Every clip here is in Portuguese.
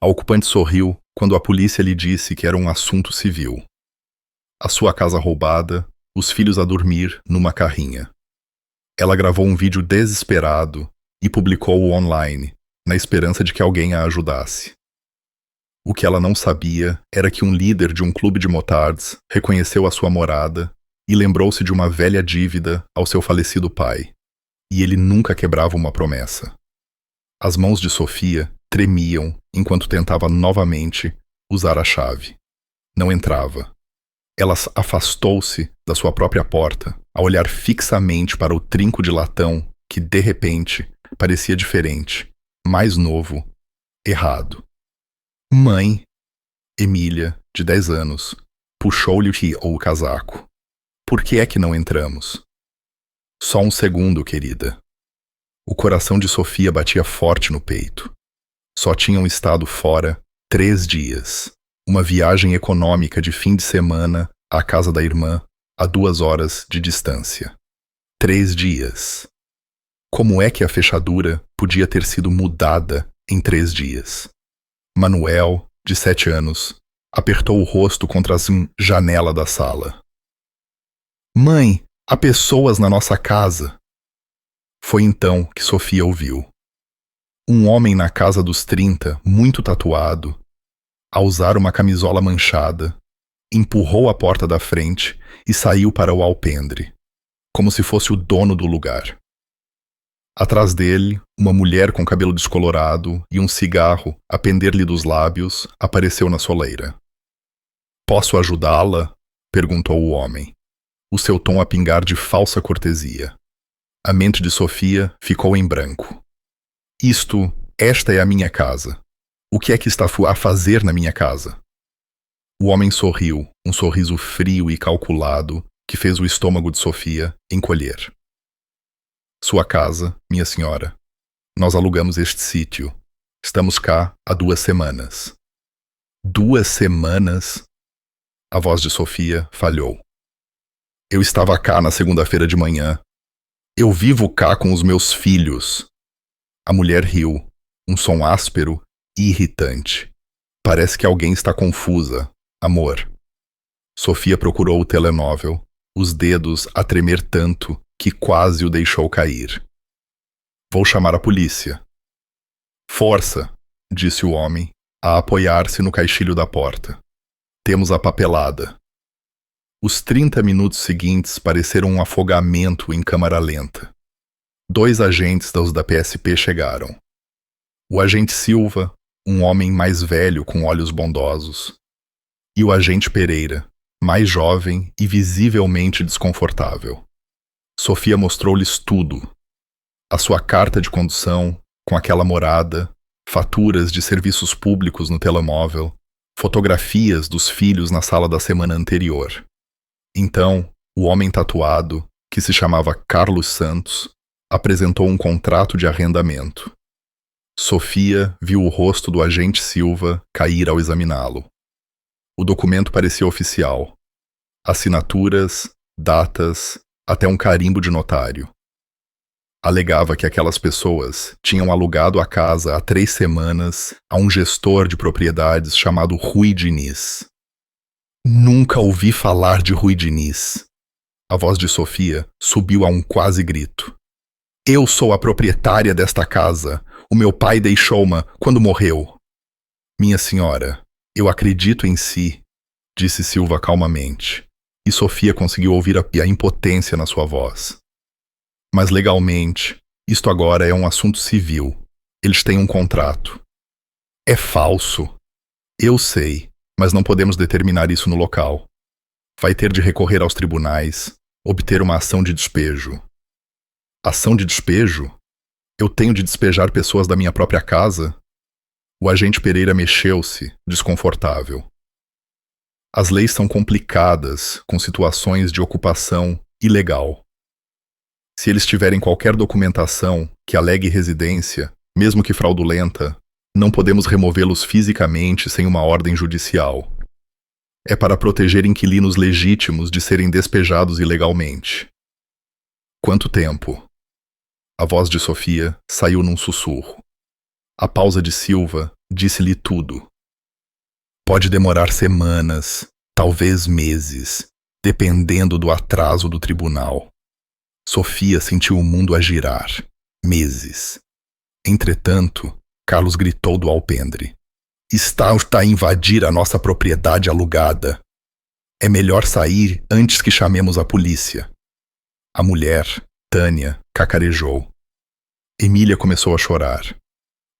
A ocupante sorriu quando a polícia lhe disse que era um assunto civil. A sua casa roubada, os filhos a dormir numa carrinha. Ela gravou um vídeo desesperado e publicou-o online, na esperança de que alguém a ajudasse. O que ela não sabia era que um líder de um clube de motards reconheceu a sua morada e lembrou-se de uma velha dívida ao seu falecido pai, e ele nunca quebrava uma promessa. As mãos de Sofia tremiam enquanto tentava novamente usar a chave. Não entrava. Ela afastou-se da sua própria porta, a olhar fixamente para o trinco de latão que, de repente, parecia diferente, mais novo, errado. Mãe! Emília, de 10 anos, puxou-lhe o casaco. Por que é que não entramos? Só um segundo, querida. O coração de Sofia batia forte no peito. Só tinham estado fora 3 dias. Uma viagem econômica de fim de semana à casa da irmã, a 2 horas de distância. 3 dias. Como é que a fechadura podia ter sido mudada em 3 dias? Manuel, de 7 anos, apertou o rosto contra a janela da sala. Mãe, há pessoas na nossa casa. Foi então que Sofia ouviu. Um homem na casa dos 30, muito tatuado, a usar uma camisola manchada, empurrou a porta da frente e saiu para o alpendre, como se fosse o dono do lugar. Atrás dele, uma mulher com cabelo descolorado e um cigarro a pender-lhe dos lábios apareceu na soleira. Posso ajudá-la? Perguntou o homem, o seu tom a pingar de falsa cortesia. A mente de Sofia ficou em branco. Esta é a minha casa. O que é que está a fazer na minha casa? O homem sorriu, um sorriso frio e calculado que fez o estômago de Sofia encolher. Sua casa, minha senhora. Nós alugamos este sítio. Estamos cá há 2 semanas. 2 semanas? A voz de Sofia falhou. Eu estava cá na segunda-feira de manhã. Eu vivo cá com os meus filhos. A mulher riu, um som áspero e irritante. Parece que alguém está confusa, amor. Sofia procurou o telemóvel, os dedos a tremer tanto que quase o deixou cair. Vou chamar a polícia. Força, disse o homem, a apoiar-se no caixilho da porta. Temos a papelada. Os 30 minutos seguintes pareceram um afogamento em câmara lenta. 2 agentes da PSP chegaram. O agente Silva, um homem mais velho com olhos bondosos, e o agente Pereira, mais jovem e visivelmente desconfortável. Sofia mostrou-lhes tudo. A sua carta de condução, com aquela morada, faturas de serviços públicos no telemóvel, fotografias dos filhos na sala da semana anterior. Então, o homem tatuado, que se chamava Carlos Santos, apresentou um contrato de arrendamento. Sofia viu o rosto do agente Silva cair ao examiná-lo. O documento parecia oficial. Assinaturas, datas, até um carimbo de notário. Alegava que aquelas pessoas tinham alugado a casa há 3 semanas a um gestor de propriedades chamado Rui Diniz. Nunca ouvi falar de Rui Diniz. A voz de Sofia subiu a um quase grito. Eu sou a proprietária desta casa. O meu pai deixou-me quando morreu. Minha senhora, eu acredito em si, disse Silva calmamente, e Sofia conseguiu ouvir a impotência na sua voz. Mas legalmente, isto agora é um assunto civil. Eles têm um contrato. É falso. Eu sei, mas não podemos determinar isso no local. Vai ter de recorrer aos tribunais, obter uma ação de despejo. Ação de despejo? Eu tenho de despejar pessoas da minha própria casa? O agente Pereira mexeu-se, desconfortável. As leis são complicadas, com situações de ocupação ilegal. Se eles tiverem qualquer documentação que alegue residência, mesmo que fraudulenta, não podemos removê-los fisicamente sem uma ordem judicial. É para proteger inquilinos legítimos de serem despejados ilegalmente. Quanto tempo? A voz de Sofia saiu num sussurro. A pausa de Silva disse-lhe tudo. Pode demorar semanas, talvez meses, dependendo do atraso do tribunal. Sofia sentiu o mundo a girar. Meses. Entretanto, Carlos gritou do alpendre. Está a invadir a nossa propriedade alugada. É melhor sair antes que chamemos a polícia. A mulher, Tânia, cacarejou. Emília começou a chorar.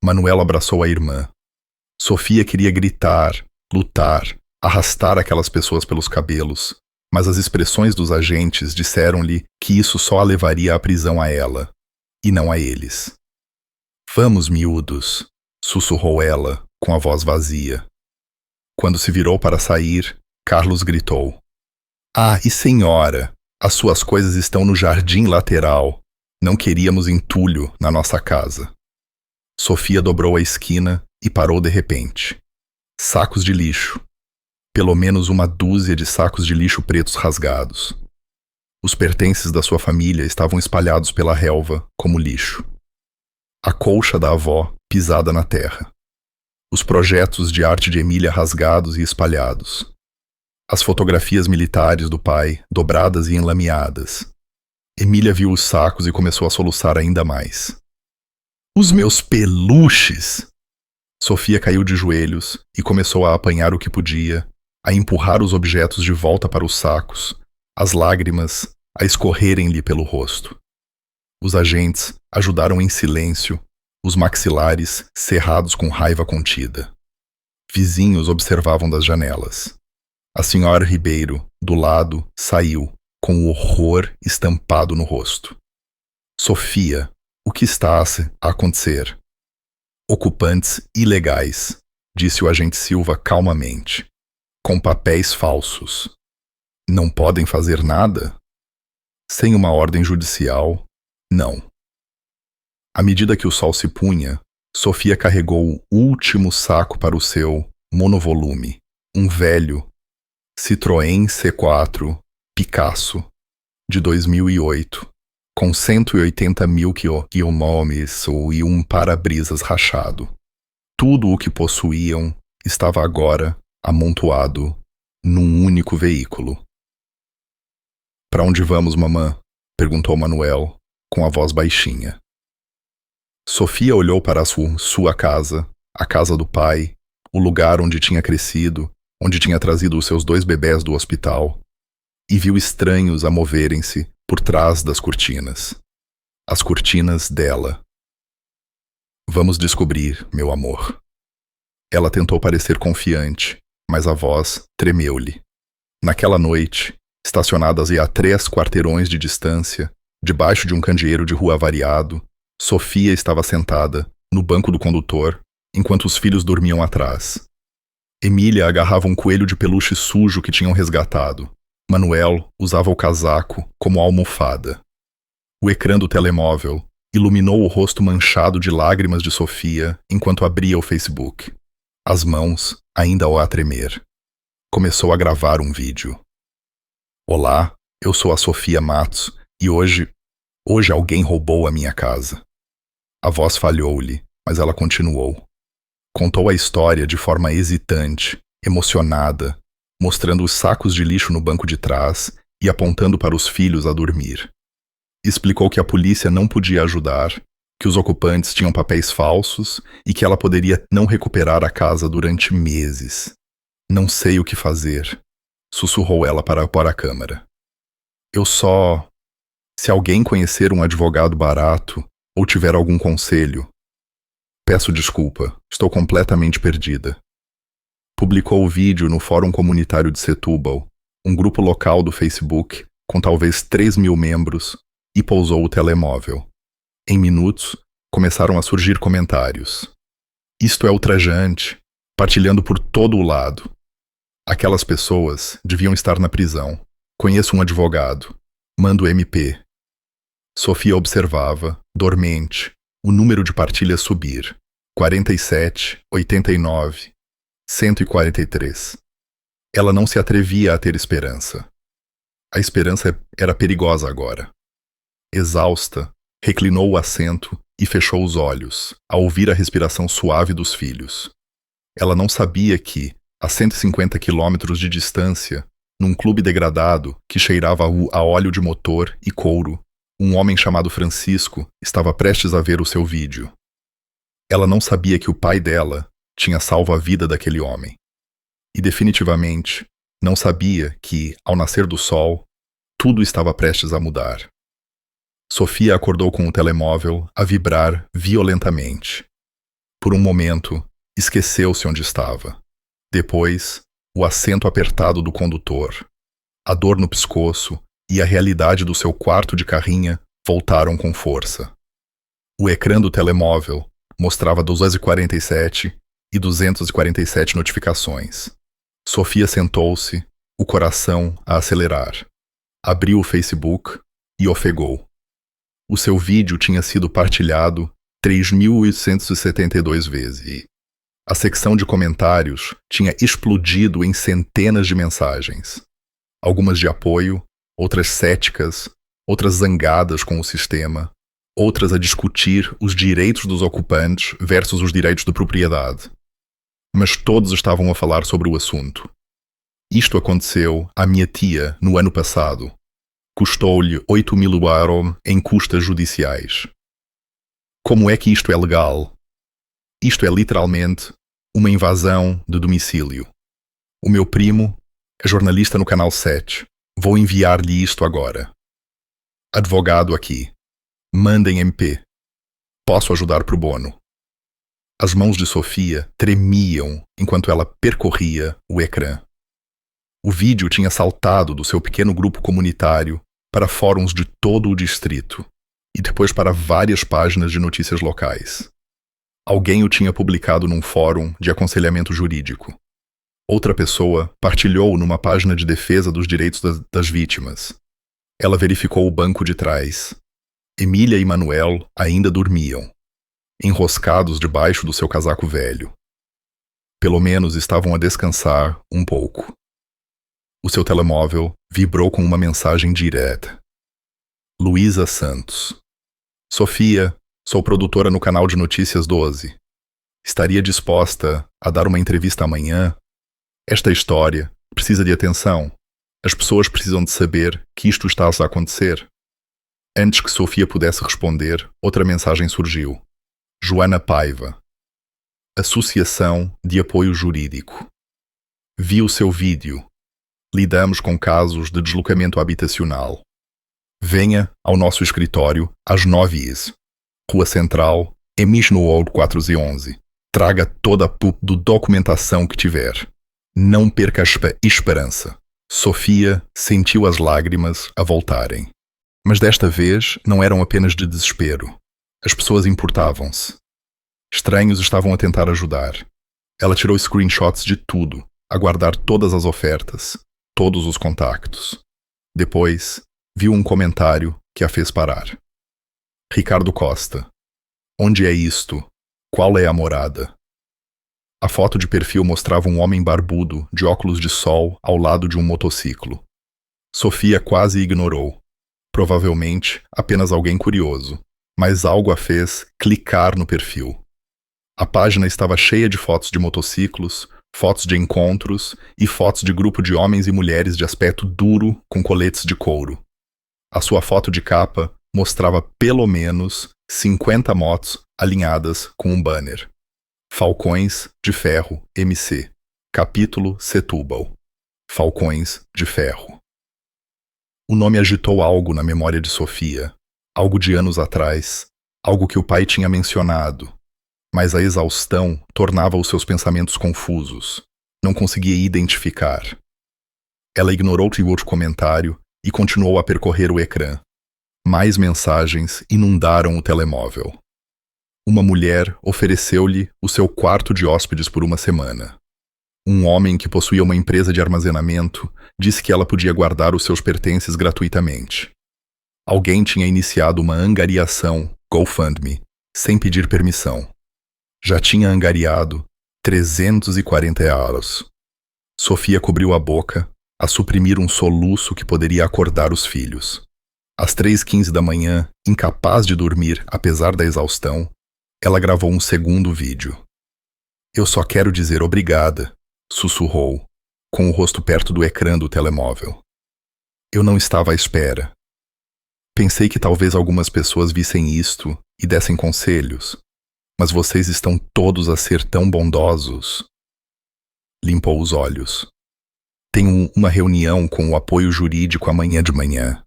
Manuel abraçou a irmã. Sofia queria gritar, lutar, arrastar aquelas pessoas pelos cabelos, mas as expressões dos agentes disseram-lhe que isso só a levaria à prisão a ela, e não a eles. Vamos, miúdos, sussurrou ela, com a voz vazia. Quando se virou para sair, Carlos gritou. Ah, e senhora, as suas coisas estão no jardim lateral. Não queríamos entulho na nossa casa. Sofia dobrou a esquina e parou de repente. Sacos de lixo. Pelo menos uma dúzia de sacos de lixo pretos rasgados. Os pertences da sua família estavam espalhados pela relva como lixo. A colcha da avó pisada na terra. Os projetos de arte de Emília rasgados e espalhados. As fotografias militares do pai dobradas e enlameadas. Emília viu os sacos e começou a soluçar ainda mais. Os meus peluches! Sofia caiu de joelhos e começou a apanhar o que podia, a empurrar os objetos de volta para os sacos, as lágrimas a escorrerem-lhe pelo rosto. Os agentes ajudaram em silêncio, os maxilares cerrados com raiva contida. Vizinhos observavam das janelas. A senhora Ribeiro, do lado, saiu, com o horror estampado no rosto. Sofia, o que está a acontecer? Ocupantes ilegais, disse o agente Silva calmamente, com papéis falsos. Não podem fazer nada? Sem uma ordem judicial, não. À medida que o sol se punha, Sofia carregou o último saco para o seu monovolume, um velho Citroën C4 Picasso, de 2008, com 180 mil quilômetros e um para-brisas rachado. Tudo o que possuíam estava agora amontoado num único veículo. Para onde vamos, mamã? Perguntou Manuel, com a voz baixinha. Sofia olhou para sua casa, a casa do pai, o lugar onde tinha crescido, onde tinha trazido os seus 2 bebés do hospital, e viu estranhos a moverem-se por trás das cortinas. As cortinas dela. Vamos descobrir, meu amor. Ela tentou parecer confiante, mas a voz tremeu-lhe. Naquela noite, estacionadas a 3 quarteirões de distância, debaixo de um candeeiro de rua avariado, Sofia estava sentada, no banco do condutor, enquanto os filhos dormiam atrás. Emília agarrava um coelho de peluche sujo que tinham resgatado. Manuel usava o casaco como almofada. O ecrã do telemóvel iluminou o rosto manchado de lágrimas de Sofia enquanto abria o Facebook. As mãos ainda a tremer. Começou a gravar um vídeo. Olá, eu sou a Sofia Matos e hoje alguém roubou a minha casa. A voz falhou-lhe, mas ela continuou. Contou a história de forma hesitante, emocionada, mostrando os sacos de lixo no banco de trás e apontando para os filhos a dormir. Explicou que a polícia não podia ajudar, que os ocupantes tinham papéis falsos e que ela poderia não recuperar a casa durante meses. Não sei o que fazer, sussurrou ela para a câmara. Se alguém conhecer um advogado barato ou tiver algum conselho, peço desculpa, estou completamente perdida. Publicou o vídeo no Fórum Comunitário de Setúbal, um grupo local do Facebook com talvez 3.000 membros, e pousou o telemóvel. Em minutos, começaram a surgir comentários. Isto é ultrajante, partilhando por todo o lado. Aquelas pessoas deviam estar na prisão. Conheço um advogado. Mando MP. Sofia observava, dormente, o número de partilhas subir. 47, 89, 143. Ela não se atrevia a ter esperança. A esperança era perigosa agora. Exausta, reclinou o assento e fechou os olhos, ao ouvir a respiração suave dos filhos. Ela não sabia que, a 150 quilômetros de distância, num clube degradado que cheirava a óleo de motor e couro, um homem chamado Francisco estava prestes a ver o seu vídeo. Ela não sabia que o pai dela tinha salvo a vida daquele homem. E definitivamente não sabia que, ao nascer do sol, tudo estava prestes a mudar. Sofia acordou com o telemóvel a vibrar violentamente. Por um momento, esqueceu-se onde estava. Depois, o assento apertado do condutor, a dor no pescoço e a realidade do seu quarto de carrinha voltaram com força. O ecrã do telemóvel mostrava 247 e 247 notificações. Sofia sentou-se, o coração a acelerar. Abriu o Facebook e ofegou. O seu vídeo tinha sido partilhado 3.872 vezes e a secção de comentários tinha explodido em centenas de mensagens. Algumas de apoio, outras céticas, outras zangadas com o sistema, outras a discutir os direitos dos ocupantes versus os direitos de propriedade. Mas todos estavam a falar sobre o assunto. Isto aconteceu à minha tia no ano passado. Custou-lhe 8.000 euros em custas judiciais. Como é que isto é legal? Isto é literalmente uma invasão de domicílio. O meu primo é jornalista no Canal 7. Vou enviar-lhe isto agora. Advogado aqui. Mandem MP. Posso ajudar pro bono. As mãos de Sofia tremiam enquanto ela percorria o ecrã. O vídeo tinha saltado do seu pequeno grupo comunitário para fóruns de todo o distrito e depois para várias páginas de notícias locais. Alguém o tinha publicado num fórum de aconselhamento jurídico. Outra pessoa partilhou numa página de defesa dos direitos das vítimas. Ela verificou o banco de trás. Emília e Manuel ainda dormiam, enroscados debaixo do seu casaco velho. Pelo menos estavam a descansar um pouco. O seu telemóvel vibrou com uma mensagem direta. Luísa Santos. Sofia, sou produtora no canal de Notícias 12. Estaria disposta a dar uma entrevista amanhã? Esta história precisa de atenção. As pessoas precisam de saber que isto está a acontecer. Antes que Sofia pudesse responder, outra mensagem surgiu. Joana Paiva. Associação de Apoio Jurídico. Vi o seu vídeo. Lidamos com casos de deslocamento habitacional. Venha ao nosso escritório às 9h. Rua Central, Emis no Ouro 411. Traga toda a documentação que tiver. Não perca a esperança. Sofia sentiu as lágrimas a voltarem. Mas desta vez não eram apenas de desespero. As pessoas importavam-se. Estranhos estavam a tentar ajudar. Ela tirou screenshots de tudo, a guardar todas as ofertas, todos os contactos. Depois, viu um comentário que a fez parar. Ricardo Costa. Onde é isto? Qual é a morada? A foto de perfil mostrava um homem barbudo, de óculos de sol, ao lado de um motociclo. Sofia quase ignorou. Provavelmente apenas alguém curioso, mas algo a fez clicar no perfil. A página estava cheia de fotos de motociclos, fotos de encontros e fotos de grupo de homens e mulheres de aspecto duro com coletes de couro. A sua foto de capa mostrava pelo menos 50 motos alinhadas com um banner. Falcões de Ferro MC. Capítulo Setúbal. Falcões de Ferro. O nome agitou algo na memória de Sofia, algo de anos atrás, algo que o pai tinha mencionado, mas a exaustão tornava os seus pensamentos confusos. Não conseguia identificar. Ela ignorou o outro comentário e continuou a percorrer o ecrã. Mais mensagens inundaram o telemóvel. Uma mulher ofereceu-lhe o seu quarto de hóspedes por uma semana. Um homem que possuía uma empresa de armazenamento disse que ela podia guardar os seus pertences gratuitamente. Alguém tinha iniciado uma angariação, GoFundMe, sem pedir permissão. Já tinha angariado 340 euros. Sofia cobriu a boca, a suprimir um soluço que poderia acordar os filhos. Às 3h15 da manhã, incapaz de dormir apesar da exaustão, ela gravou um segundo vídeo. Eu só quero dizer obrigada, sussurrou, com o rosto perto do ecrã do telemóvel. Eu não estava à espera. Pensei que talvez algumas pessoas vissem isto e dessem conselhos, mas vocês estão todos a ser tão bondosos. Limpou os olhos. Tenho uma reunião com o apoio jurídico amanhã de manhã.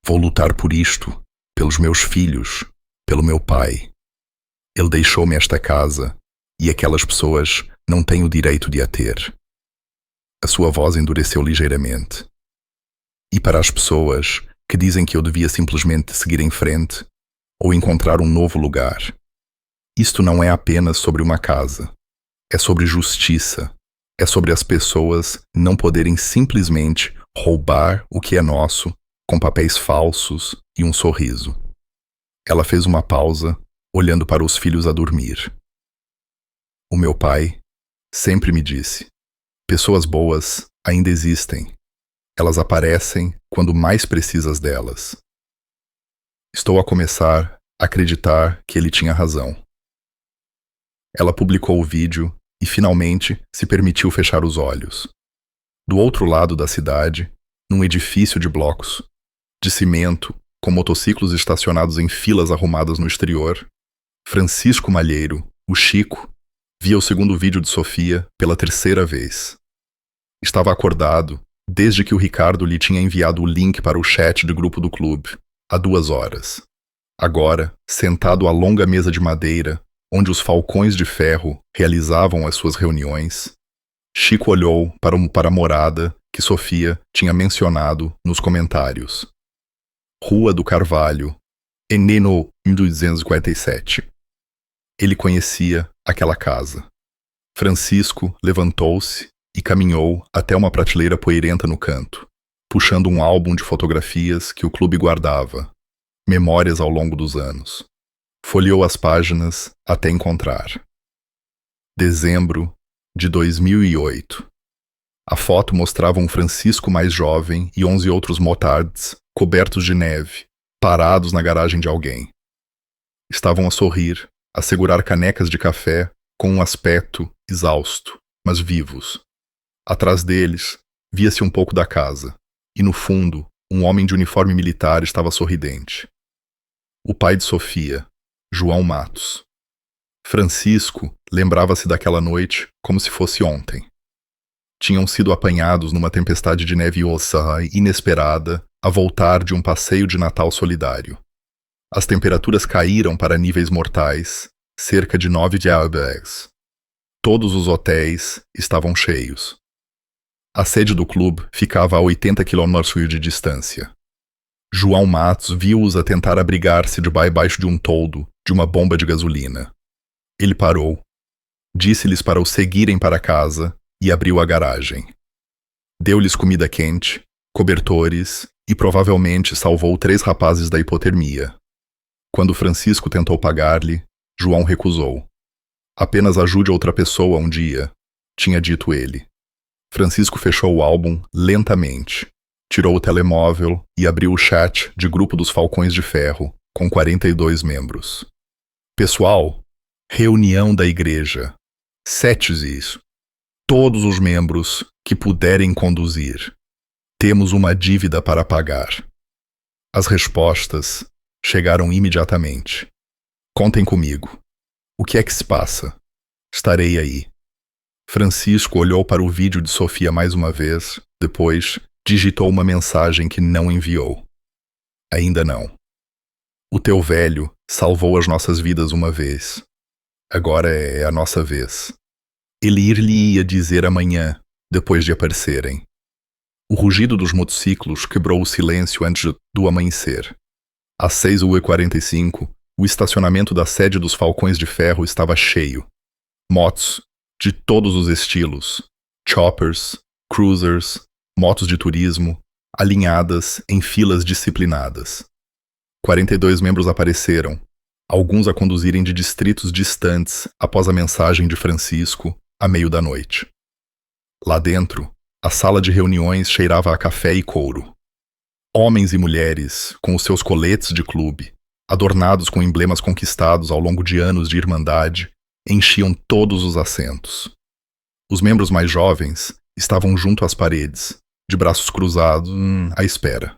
Vou lutar por isto, pelos meus filhos, pelo meu pai. Ele deixou-me esta casa e aquelas pessoas não têm o direito de a ter. A sua voz endureceu ligeiramente. E para as pessoas que dizem que eu devia simplesmente seguir em frente ou encontrar um novo lugar, isto não é apenas sobre uma casa. É sobre justiça. É sobre as pessoas não poderem simplesmente roubar o que é nosso com papéis falsos e um sorriso. Ela fez uma pausa, olhando para os filhos a dormir. O meu pai sempre me disse: pessoas boas ainda existem. Elas aparecem quando mais precisas delas. Estou a começar a acreditar que ele tinha razão. Ela publicou o vídeo e finalmente se permitiu fechar os olhos. Do outro lado da cidade, num edifício de blocos, de cimento, com motociclos estacionados em filas arrumadas no exterior, Francisco Malheiro, o Chico, via o segundo vídeo de Sofia pela terceira vez. Estava acordado desde que o Ricardo lhe tinha enviado o link para o chat de grupo do clube, há 2 horas. Agora, sentado à longa mesa de madeira, onde os falcões de ferro realizavam as suas reuniões, Chico olhou para a morada que Sofia tinha mencionado nos comentários. Rua do Carvalho, Eneno 1247. Ele conhecia aquela casa. Francisco levantou-se e caminhou até uma prateleira poeirenta no canto, puxando um álbum de fotografias que o clube guardava, memórias ao longo dos anos. Folheou as páginas até encontrar. Dezembro de 2008. A foto mostrava um Francisco mais jovem e 11 outros motards, cobertos de neve, parados na garagem de alguém. Estavam a sorrir, a segurar canecas de café com um aspecto exausto, mas vivos. Atrás deles, via-se um pouco da casa, e no fundo, um homem de uniforme militar estava sorridente. O pai de Sofia, João Matos. Francisco lembrava-se daquela noite como se fosse ontem. Tinham sido apanhados numa tempestade de neve inesperada a voltar de um passeio de Natal solidário. As temperaturas caíram para níveis mortais, cerca de 9 graus. Todos os hotéis estavam cheios. A sede do clube ficava a 80 km de distância. João Matos viu-os a tentar abrigar-se debaixo de um toldo de uma bomba de gasolina. Ele parou, disse-lhes para o seguirem para casa e abriu a garagem. Deu-lhes comida quente, cobertores e provavelmente salvou 3 rapazes da hipotermia. Quando Francisco tentou pagar-lhe, João recusou. Apenas ajude outra pessoa um dia, tinha dito ele. Francisco fechou o álbum lentamente, tirou o telemóvel e abriu o chat de grupo dos Falcões de Ferro, com 42 membros. Pessoal, reunião da igreja. Isso. Todos os membros que puderem conduzir. Temos uma dívida para pagar. As respostas chegaram imediatamente. Contem comigo. O que é que se passa? Estarei aí. Francisco olhou para o vídeo de Sofia mais uma vez, depois digitou uma mensagem que não enviou. Ainda não. O teu velho salvou as nossas vidas uma vez. Agora é a nossa vez. Ele ir-lhe-ia dizer amanhã, depois de aparecerem. O rugido dos motociclos quebrou o silêncio antes do amanhecer. Às 6h45, o estacionamento da sede dos Falcões de Ferro estava cheio. Motos de todos os estilos, choppers, cruisers, motos de turismo, alinhadas em filas disciplinadas. 42 membros apareceram, alguns a conduzirem de distritos distantes após a mensagem de Francisco, à meio da noite. Lá dentro, a sala de reuniões cheirava a café e couro. Homens e mulheres, com os seus coletes de clube, adornados com emblemas conquistados ao longo de anos de irmandade, enchiam todos os assentos. Os membros mais jovens estavam junto às paredes, de braços cruzados, à espera.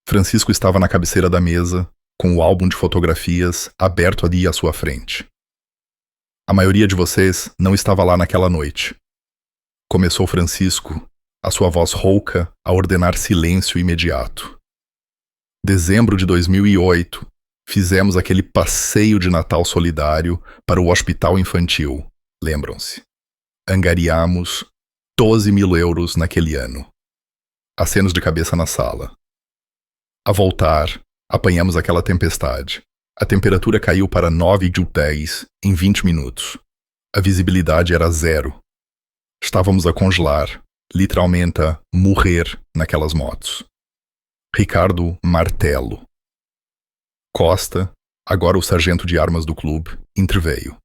Francisco estava na cabeceira da mesa, com o álbum de fotografias aberto ali à sua frente. A maioria de vocês não estava lá naquela noite. Começou Francisco, a sua voz rouca, a ordenar silêncio imediato. Dezembro de 2008, fizemos aquele passeio de Natal solidário para o hospital infantil, lembram-se? Angariamos 12.000 euros naquele ano. Acenos de cabeça na sala. A voltar, apanhamos aquela tempestade. A temperatura caiu para 9 de 10 em 20 minutos. A visibilidade era 0. Estávamos a congelar, literalmente a morrer naquelas motos. Ricardo Martelo. Costa, agora o sargento de armas do clube, interveio.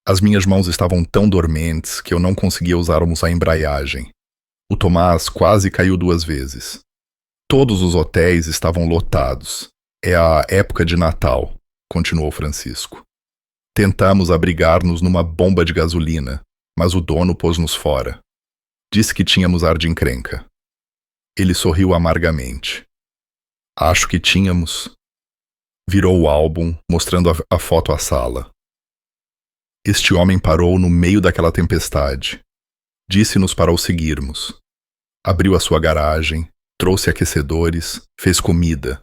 As minhas mãos estavam tão dormentes que eu não conseguia usarmos a embreagem. O Tomás quase caiu 2 vezes. Todos os hotéis estavam lotados. É a época de Natal, continuou Francisco. Tentamos abrigar-nos numa bomba de gasolina, mas o dono pôs-nos fora. Disse que tínhamos ar de encrenca. Ele sorriu amargamente. Acho que tínhamos. Virou o álbum, mostrando a foto à sala. Este homem parou no meio daquela tempestade. Disse-nos para o seguirmos. Abriu a sua garagem, trouxe aquecedores, fez comida.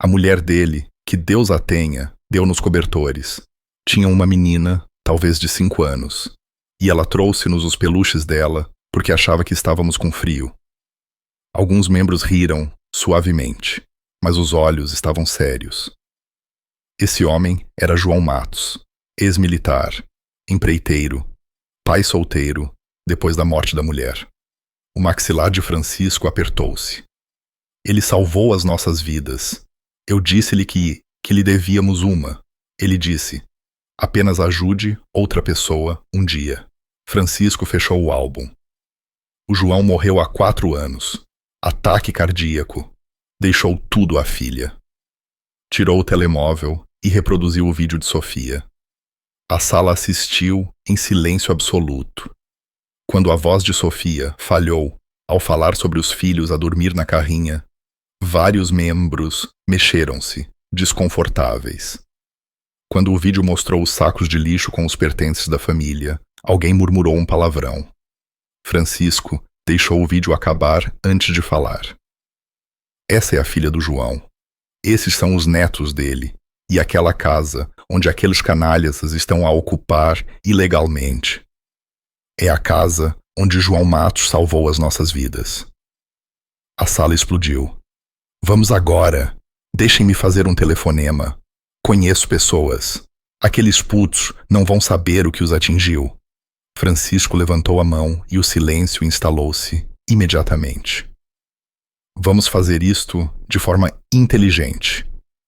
A mulher dele, que Deus a tenha, deu-nos cobertores. Tinha uma menina, talvez de 5 anos, e ela trouxe-nos os peluches dela porque achava que estávamos com frio. Alguns membros riram, suavemente, mas os olhos estavam sérios. Esse homem era João Matos, ex-militar, empreiteiro, pai solteiro, depois da morte da mulher. O maxilar de Francisco apertou-se. Ele salvou as nossas vidas. Eu disse-lhe que lhe devíamos uma. Ele disse, apenas ajude outra pessoa um dia. Francisco fechou o álbum. O João morreu há 4 anos. Ataque cardíaco. Deixou tudo à filha. Tirou o telemóvel e reproduziu o vídeo de Sofia. A sala assistiu em silêncio absoluto. Quando a voz de Sofia falhou ao falar sobre os filhos a dormir na carrinha, vários membros mexeram-se, desconfortáveis. Quando o vídeo mostrou os sacos de lixo com os pertences da família, alguém murmurou um palavrão. Francisco deixou o vídeo acabar antes de falar. Essa é a filha do João. Esses são os netos dele, e aquela casa onde aqueles canalhas estão a ocupar ilegalmente. É a casa onde João Matos salvou as nossas vidas. A sala explodiu. Vamos agora. Deixem-me fazer um telefonema. Conheço pessoas. Aqueles putos não vão saber o que os atingiu. Francisco levantou a mão e o silêncio instalou-se imediatamente. Vamos fazer isto de forma inteligente,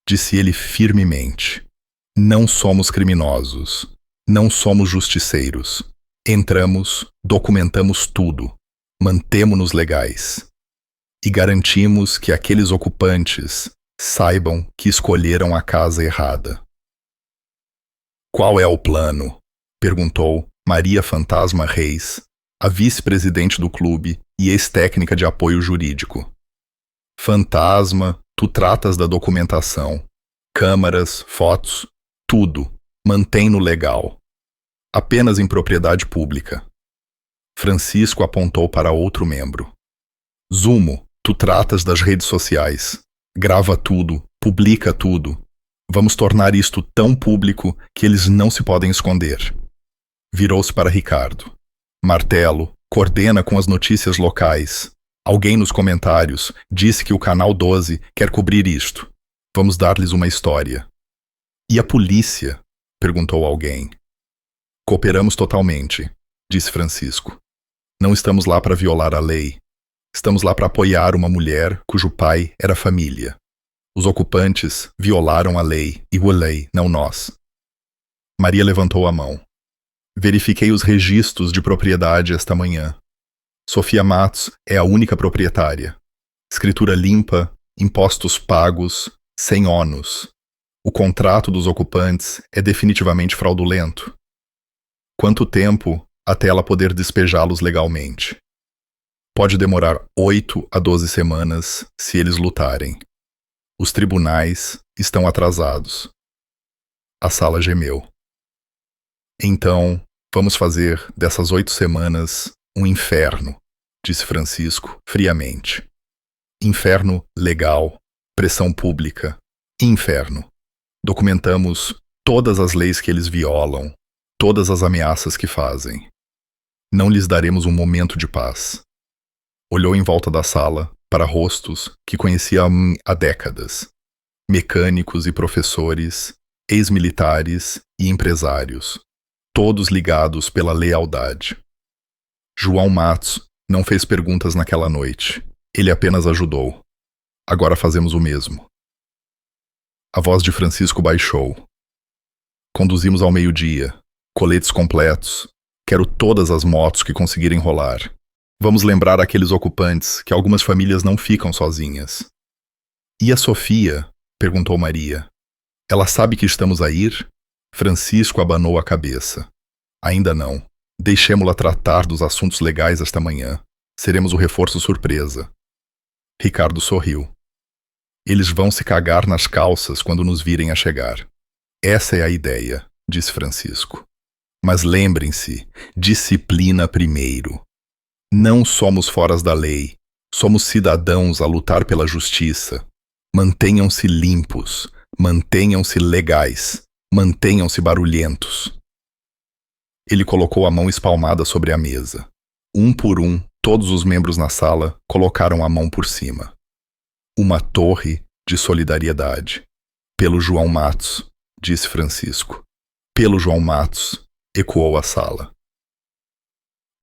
disse ele firmemente. Não somos criminosos. Não somos justiceiros. Entramos, documentamos tudo. Mantemo-nos legais. E garantimos que aqueles ocupantes saibam que escolheram a casa errada. Qual é o plano? Perguntou Maria Fantasma Reis, a vice-presidente do clube e ex-técnica de apoio jurídico. Fantasma, tu tratas da documentação. Câmaras, fotos, tudo. Mantém-no legal. Apenas em propriedade pública. Francisco apontou para outro membro. Zumo, tu tratas das redes sociais. Grava tudo, publica tudo. Vamos tornar isto tão público que eles não se podem esconder. Virou-se para Ricardo. Martelo, coordena com as notícias locais. Alguém nos comentários disse que o Canal 12 quer cobrir isto. Vamos dar-lhes uma história. E a polícia? Perguntou alguém. Cooperamos totalmente, disse Francisco. Não estamos lá para violar a lei. Estamos lá para apoiar uma mulher cujo pai era família. Os ocupantes violaram a lei, e a lei, não nós. Maria levantou a mão. Verifiquei os registros de propriedade esta manhã. Sofia Matos é a única proprietária. Escritura limpa, impostos pagos, sem ônus. O contrato dos ocupantes é definitivamente fraudulento. Quanto tempo até ela poder despejá-los legalmente? Pode demorar 8 a 12 semanas se eles lutarem. Os tribunais estão atrasados. A sala gemeu. Então, vamos fazer dessas 8 semanas um inferno, disse Francisco friamente. Inferno legal, pressão pública, inferno. Documentamos todas as leis que eles violam, todas as ameaças que fazem. Não lhes daremos um momento de paz. Olhou em volta da sala para rostos que conhecia há décadas. Mecânicos e professores, ex-militares e empresários, todos ligados pela lealdade. João Matos não fez perguntas naquela noite. Ele apenas ajudou. Agora fazemos o mesmo. A voz de Francisco baixou. Conduzimos ao meio-dia. Coletes completos. Quero todas as motos que conseguirem rolar. Vamos lembrar aqueles ocupantes que algumas famílias não ficam sozinhas. E a Sofia? Perguntou Maria. Ela sabe que estamos a ir? Francisco abanou a cabeça. Ainda não. Deixemo-la tratar dos assuntos legais esta manhã. Seremos o reforço surpresa. Ricardo sorriu. Eles vão se cagar nas calças quando nos virem a chegar. Essa é a ideia, disse Francisco. Mas lembrem-se, disciplina primeiro. Não somos foras da lei. Somos cidadãos a lutar pela justiça. Mantenham-se limpos. Mantenham-se legais. Mantenham-se barulhentos. Ele colocou a mão espalmada sobre a mesa. Um por um, todos os membros na sala colocaram a mão por cima. Uma torre de solidariedade. Pelo João Matos, disse Francisco. Pelo João Matos, ecoou a sala.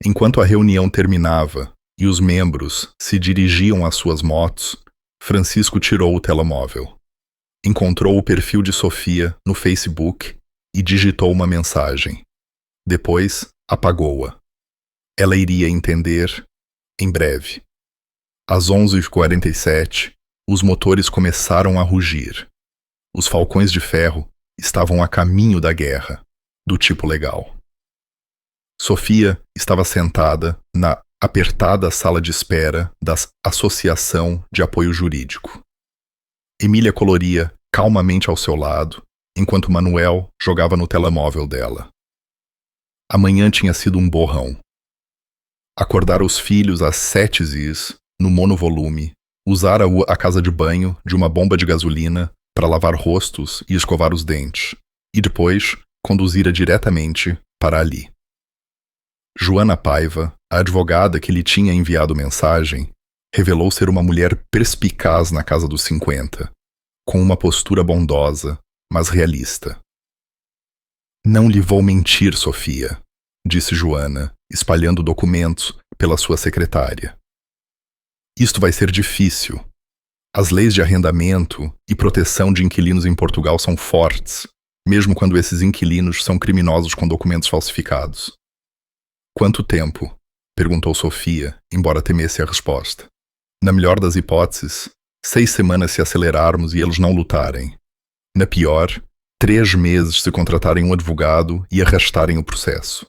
Enquanto a reunião terminava e os membros se dirigiam às suas motos, Francisco tirou o telemóvel. Encontrou o perfil de Sofia no Facebook e digitou uma mensagem. Depois, apagou-a. Ela iria entender em breve. Às 11h47, os motores começaram a rugir. Os falcões de ferro estavam a caminho da guerra, do tipo legal. Sofia estava sentada na apertada sala de espera da Associação de Apoio Jurídico. Emília coloria calmamente ao seu lado, enquanto Manuel jogava no telemóvel dela. A manhã tinha sido um borrão. Acordar os filhos às 7h, no monovolume, usar a casa de banho de uma bomba de gasolina para lavar rostos e escovar os dentes, e depois conduzira diretamente para ali. Joana Paiva, a advogada que lhe tinha enviado mensagem, revelou ser uma mulher perspicaz na casa dos 50, com uma postura bondosa, mas realista. Não lhe vou mentir, Sofia, disse Joana, espalhando documentos pela sua secretária. Isto vai ser difícil. As leis de arrendamento e proteção de inquilinos em Portugal são fortes, mesmo quando esses inquilinos são criminosos com documentos falsificados. Quanto tempo? Perguntou Sofia, embora temesse a resposta. Na melhor das hipóteses, 6 semanas se acelerarmos e eles não lutarem. Na pior, 3 meses se contratarem um advogado e arrastarem o processo.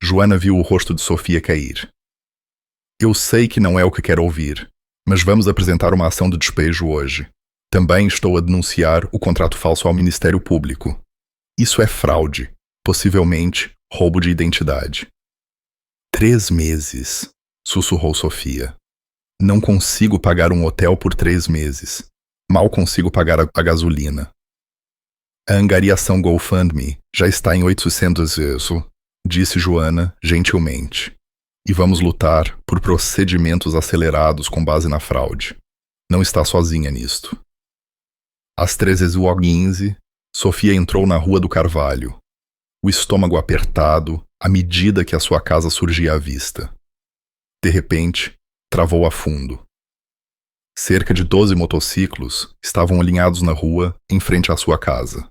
Joana viu o rosto de Sofia cair. Eu sei que não é o que quero ouvir, mas vamos apresentar uma ação de despejo hoje. Também estou a denunciar o contrato falso ao Ministério Público. Isso é fraude, possivelmente roubo de identidade. 3 meses, sussurrou Sofia. Não consigo pagar um hotel por 3 meses. Mal consigo pagar a gasolina. A angariação GoFundMe já está em 800 euros, disse Joana gentilmente. E vamos lutar por procedimentos acelerados com base na fraude. Não está sozinha nisto. Às 13h15, Sofia entrou na Rua do Carvalho, o estômago apertado à medida que a sua casa surgia à vista. De repente, travou a fundo. Cerca de 12 motociclos estavam alinhados na rua em frente à sua casa.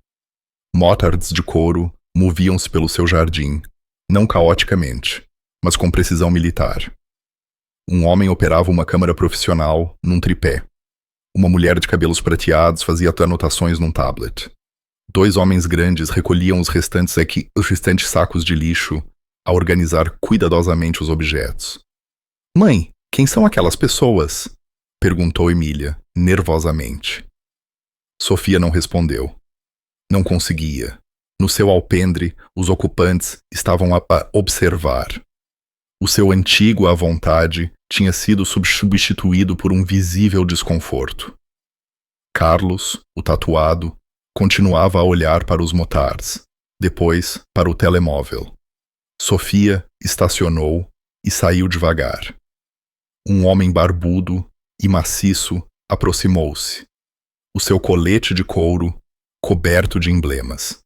Motards de couro moviam-se pelo seu jardim, não caoticamente, mas com precisão militar. Um homem operava uma câmera profissional num tripé. Uma mulher de cabelos prateados fazia anotações num tablet. 2 homens grandes recolhiam os restantes sacos de lixo a organizar cuidadosamente os objetos. Mãe, quem são aquelas pessoas? Perguntou Emília, nervosamente. Sofia não respondeu. Não conseguia. No seu alpendre, os ocupantes estavam a observar. O seu antigo à vontade tinha sido substituído por um visível desconforto. Carlos, o tatuado, continuava a olhar para os motards, depois para o telemóvel. Sofia estacionou e saiu devagar. Um homem barbudo e maciço aproximou-se. O seu colete de couro coberto de emblemas.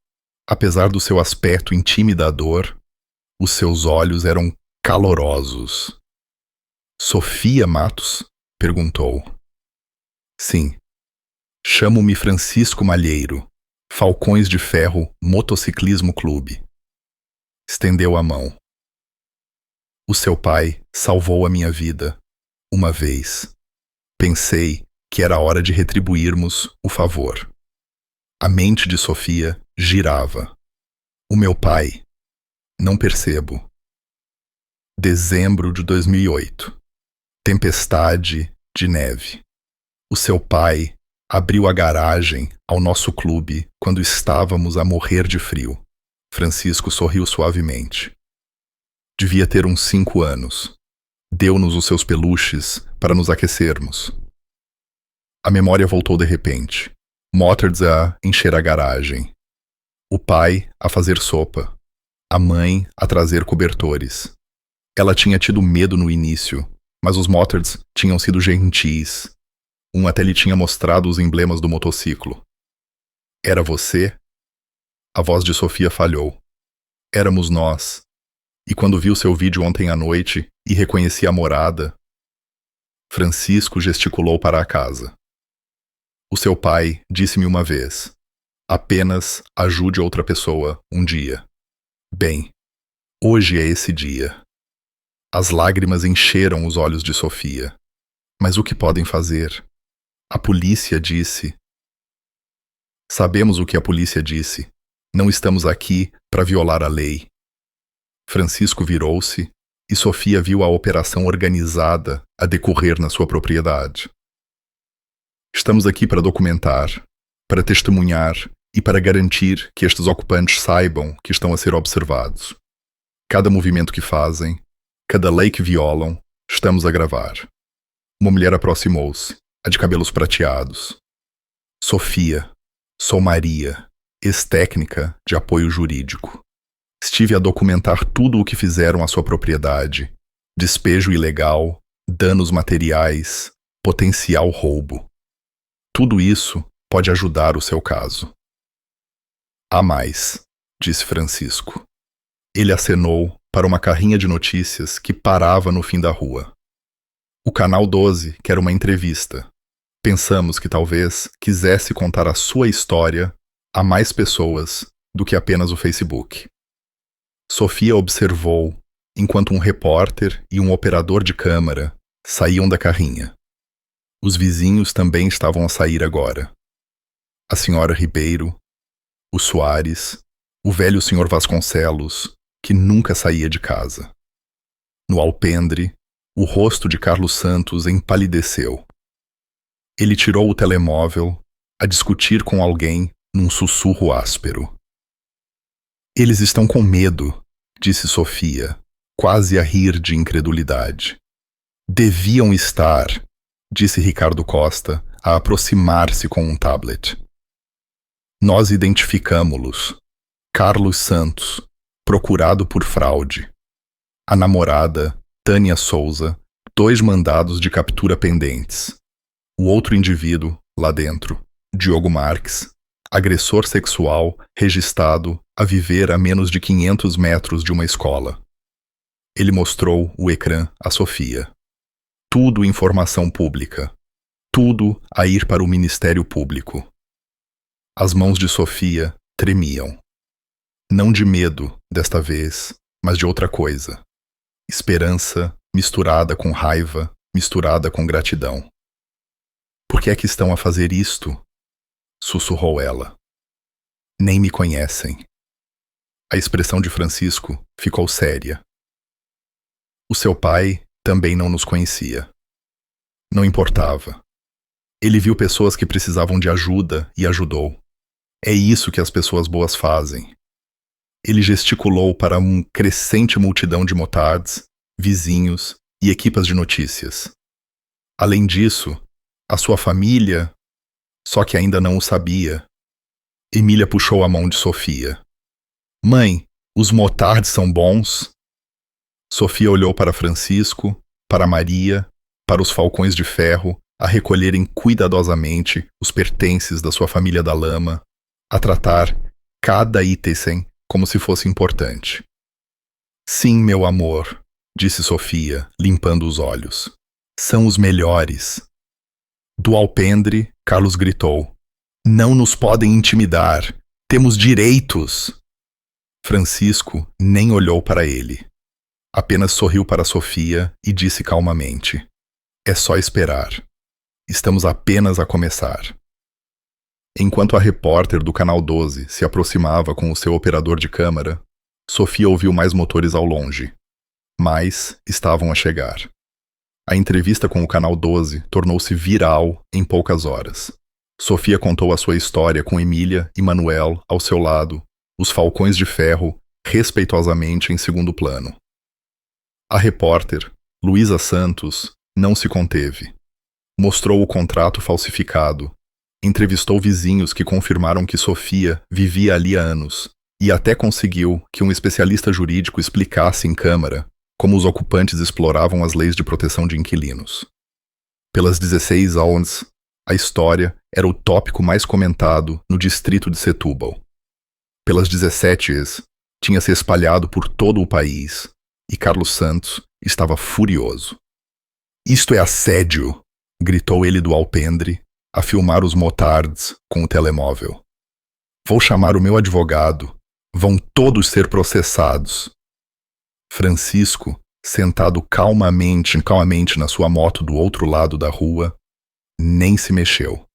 Apesar do seu aspecto intimidador, os seus olhos eram calorosos. Sofia Matos? Perguntou. Sim. Chamo-me Francisco Malheiro, Falcões de Ferro Motociclismo Clube. Estendeu a mão. O seu pai salvou a minha vida, uma vez. Pensei que era hora de retribuirmos o favor. A mente de Sofia girava. O meu pai. Não percebo. Dezembro de 2008. Tempestade de neve. O seu pai abriu a garagem ao nosso clube quando estávamos a morrer de frio. Francisco sorriu suavemente. Devia ter uns 5 anos. Deu-nos os seus peluches para nos aquecermos. A memória voltou de repente. Motards a encher a garagem. O pai a fazer sopa. A mãe a trazer cobertores. Ela tinha tido medo no início, mas os Motards tinham sido gentis. Um até lhe tinha mostrado os emblemas do motociclo. Era você? A voz de Sofia falhou. Éramos nós. E quando viu seu vídeo ontem à noite e reconheci a morada, Francisco gesticulou para a casa. O seu pai disse-me uma vez: apenas ajude outra pessoa um dia. Bem, hoje é esse dia. As lágrimas encheram os olhos de Sofia. Mas o que podem fazer? A polícia disse. Sabemos o que a polícia disse. Não estamos aqui para violar a lei. Francisco virou-se e Sofia viu a operação organizada a decorrer na sua propriedade. Estamos aqui para documentar, para testemunhar e para garantir que estes ocupantes saibam que estão a ser observados. Cada movimento que fazem, cada lei que violam, estamos a gravar. Uma mulher aproximou-se, a de cabelos prateados. Sofia, sou Maria, ex-técnica de apoio jurídico. Estive a documentar tudo o que fizeram à sua propriedade, despejo ilegal, danos materiais, potencial roubo. Tudo isso pode ajudar o seu caso. Há mais, disse Francisco. Ele acenou para uma carrinha de notícias que parava no fim da rua. O Canal 12 quer uma entrevista. Pensamos que talvez quisesse contar a sua história a mais pessoas do que apenas o Facebook. Sofia observou enquanto um repórter e um operador de câmara saíam da carrinha. Os vizinhos também estavam a sair agora. A senhora Ribeiro, o Soares, o velho senhor Vasconcelos, que nunca saía de casa. No alpendre, o rosto de Carlos Santos empalideceu. Ele tirou o telemóvel a discutir com alguém num sussurro áspero. Eles estão com medo, disse Sofia, quase a rir de incredulidade. Deviam estar, disse Ricardo Costa, a aproximar-se com um tablet. Nós identificamo-los. Carlos Santos, procurado por fraude. A namorada, Tânia Souza, 2 mandados de captura pendentes. O outro indivíduo, lá dentro, Diogo Marques, agressor sexual registrado a viver a menos de 500 metros de uma escola. Ele mostrou o ecrã a Sofia. Tudo informação pública. Tudo a ir para o Ministério Público. As mãos de Sofia tremiam. Não de medo, desta vez, mas de outra coisa. Esperança misturada com raiva, misturada com gratidão. Por que é que estão a fazer isto? Sussurrou ela. Nem me conhecem. A expressão de Francisco ficou séria. O seu pai também não nos conhecia. Não importava. Ele viu pessoas que precisavam de ajuda e ajudou. É isso que as pessoas boas fazem. Ele gesticulou para uma crescente multidão de motards, vizinhos e equipas de notícias. Além disso, a sua família, só que ainda não o sabia. Emília puxou a mão de Sofia. Mãe, os motards são bons? Sofia olhou para Francisco, para Maria, para os falcões de ferro, a recolherem cuidadosamente os pertences da sua família da lama, a tratar cada item como se fosse importante. Sim, meu amor, disse Sofia, limpando os olhos. São os melhores. Do alpendre, Carlos gritou. Não nos podem intimidar. Temos direitos. Francisco nem olhou para ele. Apenas sorriu para Sofia e disse calmamente. É só esperar. Estamos apenas a começar. Enquanto a repórter do Canal 12 se aproximava com o seu operador de câmara, Sofia ouviu mais motores ao longe. Mais estavam a chegar. A entrevista com o Canal 12 tornou-se viral em poucas horas. Sofia contou a sua história com Emília e Manuel ao seu lado, os falcões de ferro, respeitosamente em segundo plano. A repórter, Luísa Santos, não se conteve. Mostrou o contrato falsificado, entrevistou vizinhos que confirmaram que Sofia vivia ali há anos e até conseguiu que um especialista jurídico explicasse em câmara como os ocupantes exploravam as leis de proteção de inquilinos. Pelas 16 horas, a história era o tópico mais comentado no distrito de Setúbal. Pelas 17 tinha se espalhado por todo o país e Carlos Santos estava furioso. Isto é assédio, gritou ele do alpendre, a filmar os motards com o telemóvel. Vou chamar o meu advogado. Vão todos ser processados. Francisco, sentado calmamente na sua moto do outro lado da rua, nem se mexeu.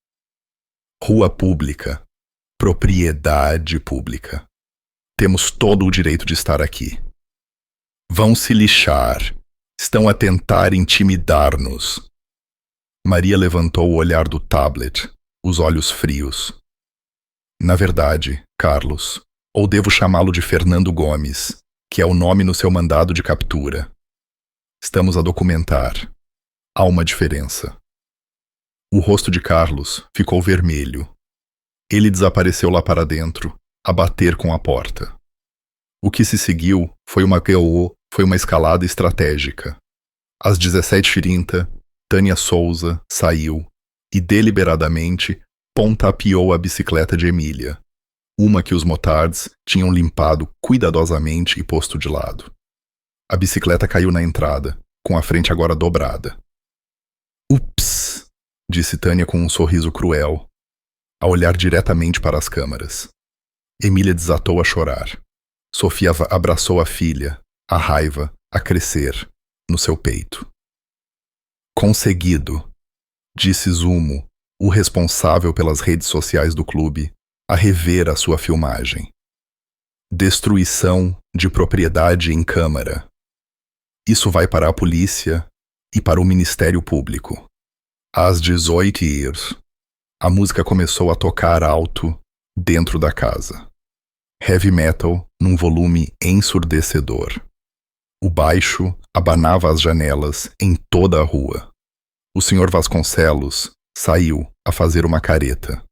Rua pública. Propriedade pública. Temos todo o direito de estar aqui. Vão se lixar. Estão a tentar intimidar-nos. Maria levantou o olhar do tablet, os olhos frios. Na verdade, Carlos, ou devo chamá-lo de Fernando Gomes, que é o nome no seu mandado de captura. Estamos a documentar. Há uma diferença. O rosto de Carlos ficou vermelho. Ele desapareceu lá para dentro, a bater com a porta. O que se seguiu foi uma escalada estratégica. Às 17h30, Tânia Souza saiu e deliberadamente pontapeou a bicicleta de Emília, uma que os motards tinham limpado cuidadosamente e posto de lado. A bicicleta caiu na entrada, com a frente agora dobrada. Ups! Disse Tânia com um sorriso cruel, a olhar diretamente para as câmaras. Emília desatou a chorar. Sofia abraçou a filha, a raiva a crescer no seu peito. Conseguido, disse Zumo, o responsável pelas redes sociais do clube, a rever a sua filmagem. Destruição de propriedade em câmara. Isso vai para a polícia e para o Ministério Público. Às 18h, a música começou a tocar alto dentro da casa. Heavy metal num volume ensurdecedor. O baixo abanava as janelas em toda a rua. O Sr. Vasconcelos saiu a fazer uma careta.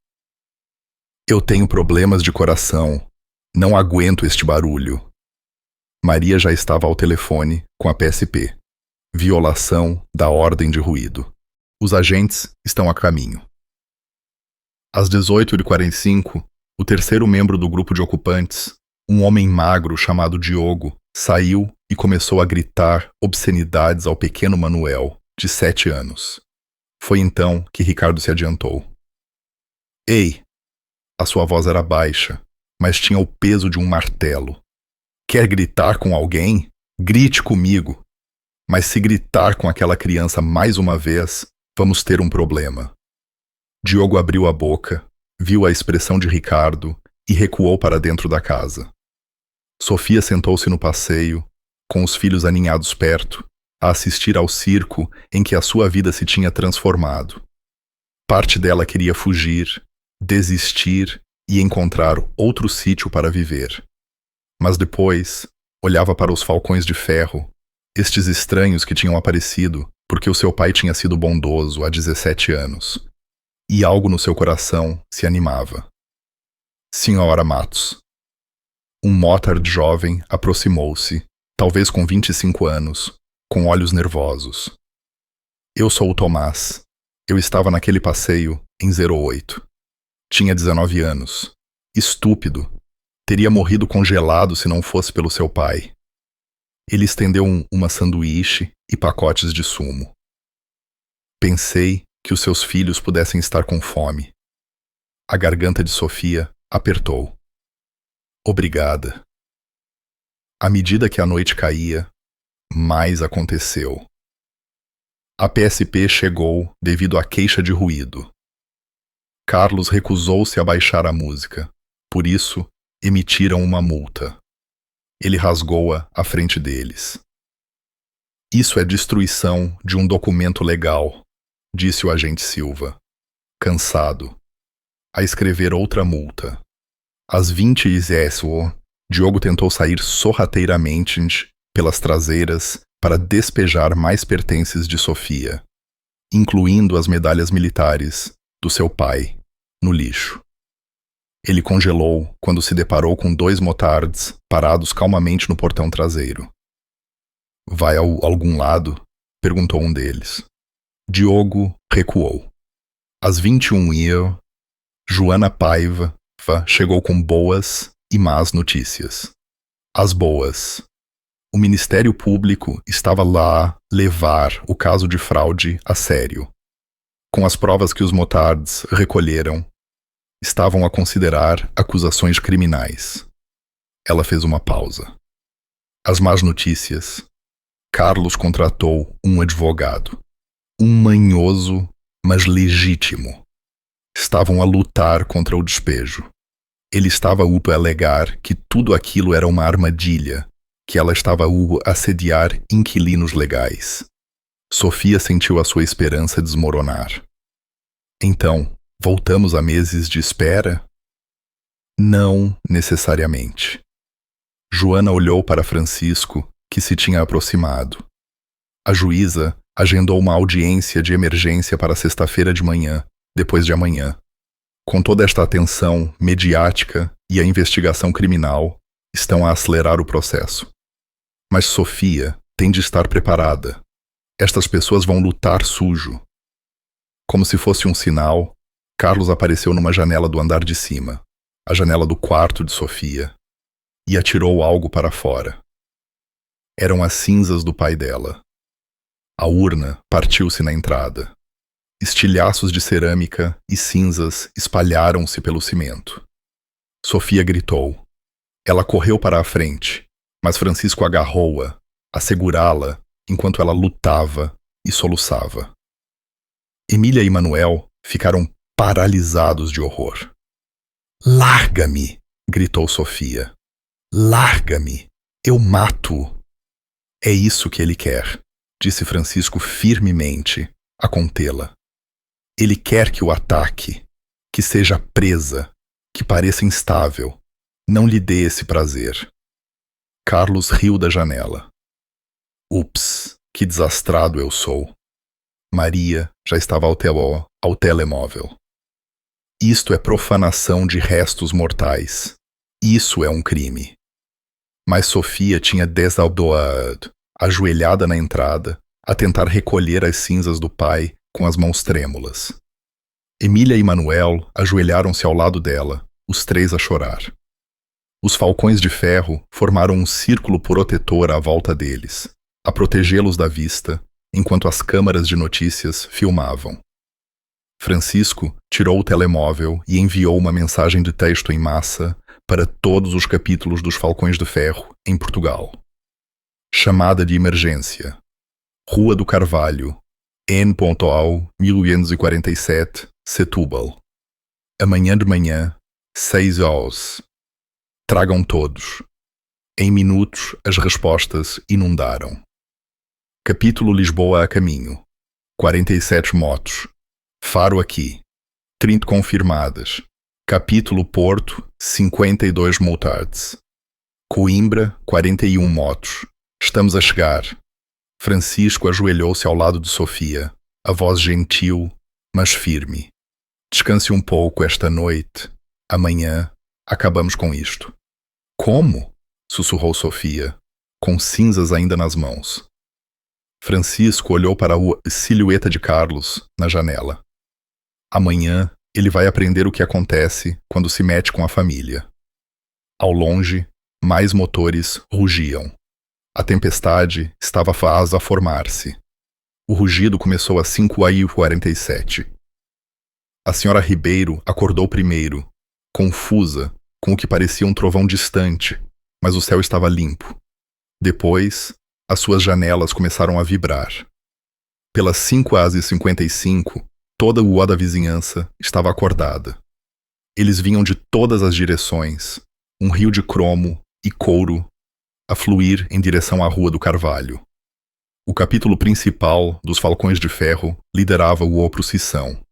Eu tenho problemas de coração. Não aguento este barulho. Maria já estava ao telefone com a PSP. Violação da ordem de ruído. Os agentes estão a caminho. Às 18h45, o terceiro membro do grupo de ocupantes, um homem magro chamado Diogo, saiu e começou a gritar obscenidades ao pequeno Manuel, de 7 anos. Foi então que Ricardo se adiantou. Ei! A sua voz era baixa, mas tinha o peso de um martelo. Quer gritar com alguém? Grite comigo. Mas se gritar com aquela criança mais uma vez, vamos ter um problema. Diogo abriu a boca, viu a expressão de Ricardo e recuou para dentro da casa. Sofia sentou-se no passeio, com os filhos aninhados perto, a assistir ao circo em que a sua vida se tinha transformado. Parte dela queria fugir, desistir e encontrar outro sítio para viver. Mas depois, olhava para os falcões de ferro, estes estranhos que tinham aparecido porque o seu pai tinha sido bondoso há 17 anos. E algo no seu coração se animava. Senhora Matos. Um Motard jovem aproximou-se, talvez com 25 anos, com olhos nervosos. Eu sou o Tomás. Eu estava naquele passeio em 08. Tinha 19 anos. Estúpido. Teria morrido congelado se não fosse pelo seu pai. Ele estendeu uma sanduíche e pacotes de sumo. Pensei que os seus filhos pudessem estar com fome. A garganta de Sofia apertou. Obrigada. À medida que a noite caía, mais aconteceu. A PSP chegou devido à queixa de ruído. Carlos recusou-se a baixar a música, por isso emitiram uma multa. Ele rasgou-a à frente deles. Isso é destruição de um documento legal, disse o agente Silva, cansado, a escrever outra multa. Às 20h, Diogo tentou sair sorrateiramente pelas traseiras para despejar mais pertences de Sofia, incluindo as medalhas militares do seu pai, no lixo. Ele congelou quando se deparou com 2 motards parados calmamente no portão traseiro. Vai a algum lado? Perguntou um deles. Diogo recuou. Às 21h, Joana Paiva chegou com boas e más notícias. As boas. O Ministério Público estava lá levar o caso de fraude a sério. Com as provas que os motards recolheram, estavam a considerar acusações criminais. Ela fez uma pausa. As más notícias. Carlos contratou um advogado. Um manhoso, mas legítimo. Estavam a lutar contra o despejo. Ele estava a alegar que tudo aquilo era uma armadilha, que ela estava a assediar inquilinos legais. Sofia sentiu a sua esperança desmoronar. Então, voltamos a meses de espera? Não necessariamente. Joana olhou para Francisco, que se tinha aproximado. A juíza agendou uma audiência de emergência para sexta-feira de manhã, depois de amanhã. Com toda esta atenção mediática e a investigação criminal estão a acelerar o processo. Mas Sofia tem de estar preparada. Estas pessoas vão lutar sujo. Como se fosse um sinal, Carlos apareceu numa janela do andar de cima, a janela do quarto de Sofia, e atirou algo para fora. Eram as cinzas do pai dela. A urna partiu-se na entrada. Estilhaços de cerâmica e cinzas espalharam-se pelo cimento. Sofia gritou. Ela correu para a frente, mas Francisco agarrou-a, a segurá-la, enquanto ela lutava e soluçava. Emília e Manuel ficaram paralisados de horror. Larga-me! Gritou Sofia. Larga-me! Eu mato-o! É isso que ele quer, disse Francisco firmemente, a contê-la. Ele quer que o ataque, que seja presa, que pareça instável. Não lhe dê esse prazer. Carlos riu da janela. Ups, que desastrado eu sou. Maria já estava ao telemóvel. Isto é profanação de restos mortais. Isso é um crime. Mas Sofia tinha desadoado, ajoelhada na entrada, a tentar recolher as cinzas do pai com as mãos trêmulas. Emília e Manuel ajoelharam-se ao lado dela, os 3 a chorar. Os falcões de ferro formaram um círculo protetor à volta deles, a protegê-los da vista, enquanto as câmaras de notícias filmavam. Francisco tirou o telemóvel e enviou uma mensagem de texto em massa para todos os capítulos dos Falcões de Ferro em Portugal. Chamada de emergência. Rua do Carvalho, N.ao 1847, Setúbal. Amanhã de manhã, 6 horas. Tragam todos. Em minutos, as respostas inundaram. Capítulo Lisboa a caminho. 47 motos. Faro aqui. 30 confirmadas. Capítulo Porto, 52 multados. Coimbra, 41 motos. Estamos a chegar. Francisco ajoelhou-se ao lado de Sofia, a voz gentil, mas firme. Descanse um pouco esta noite. Amanhã acabamos com isto. Como? Sussurrou Sofia, com cinzas ainda nas mãos. Francisco olhou para a silhueta de Carlos na janela. Amanhã ele vai aprender o que acontece quando se mete com a família. Ao longe, mais motores rugiam. A tempestade estava a formar-se. O rugido começou às 5h47. A senhora Ribeiro acordou primeiro, confusa, com o que parecia um trovão distante, mas o céu estava limpo. Depois, as suas janelas começaram a vibrar. Pelas 5h55, toda a rua da vizinhança estava acordada. Eles vinham de todas as direções, um rio de cromo e couro a fluir em direção à Rua do Carvalho. O capítulo principal dos Falcões de Ferro liderava a procissão,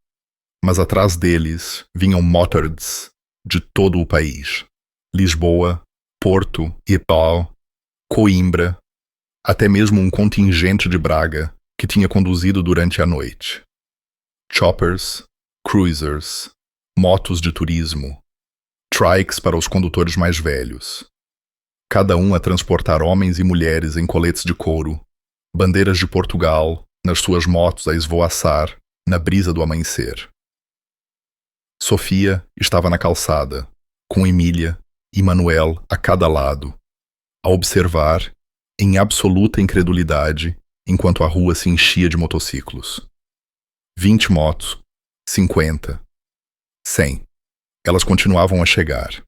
mas atrás deles vinham motards de todo o país. Lisboa, Porto, Ipau, Coimbra, até mesmo um contingente de Braga que tinha conduzido durante a noite. Choppers, cruisers, motos de turismo, trikes para os condutores mais velhos. Cada um a transportar homens e mulheres em coletes de couro, bandeiras de Portugal, nas suas motos a esvoaçar na brisa do amanhecer. Sofia estava na calçada, com Emília e Manuel a cada lado, a observar, em absoluta incredulidade, enquanto a rua se enchia de motociclos. 20 motos, 50, 100. Elas continuavam a chegar.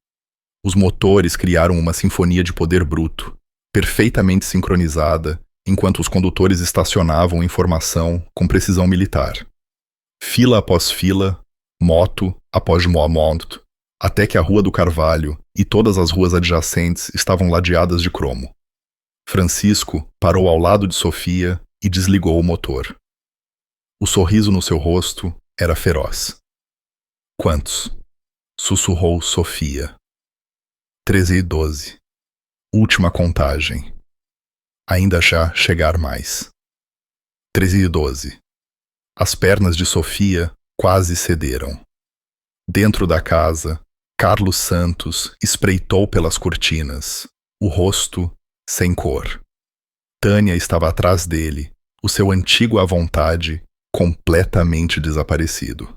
Os motores criaram uma sinfonia de poder bruto, perfeitamente sincronizada, enquanto os condutores estacionavam em formação com precisão militar. Fila após fila, moto após moto, até que a Rua do Carvalho e todas as ruas adjacentes estavam ladeadas de cromo. Francisco parou ao lado de Sofia e desligou o motor. O sorriso no seu rosto era feroz. Quantos? Sussurrou Sofia. 13h12. Última contagem. Ainda já chegar mais. 13h12. As pernas de Sofia quase cederam. Dentro da casa, Carlos Santos espreitou pelas cortinas, o rosto sem cor. Tânia estava atrás dele, o seu antigo à vontade completamente desaparecido.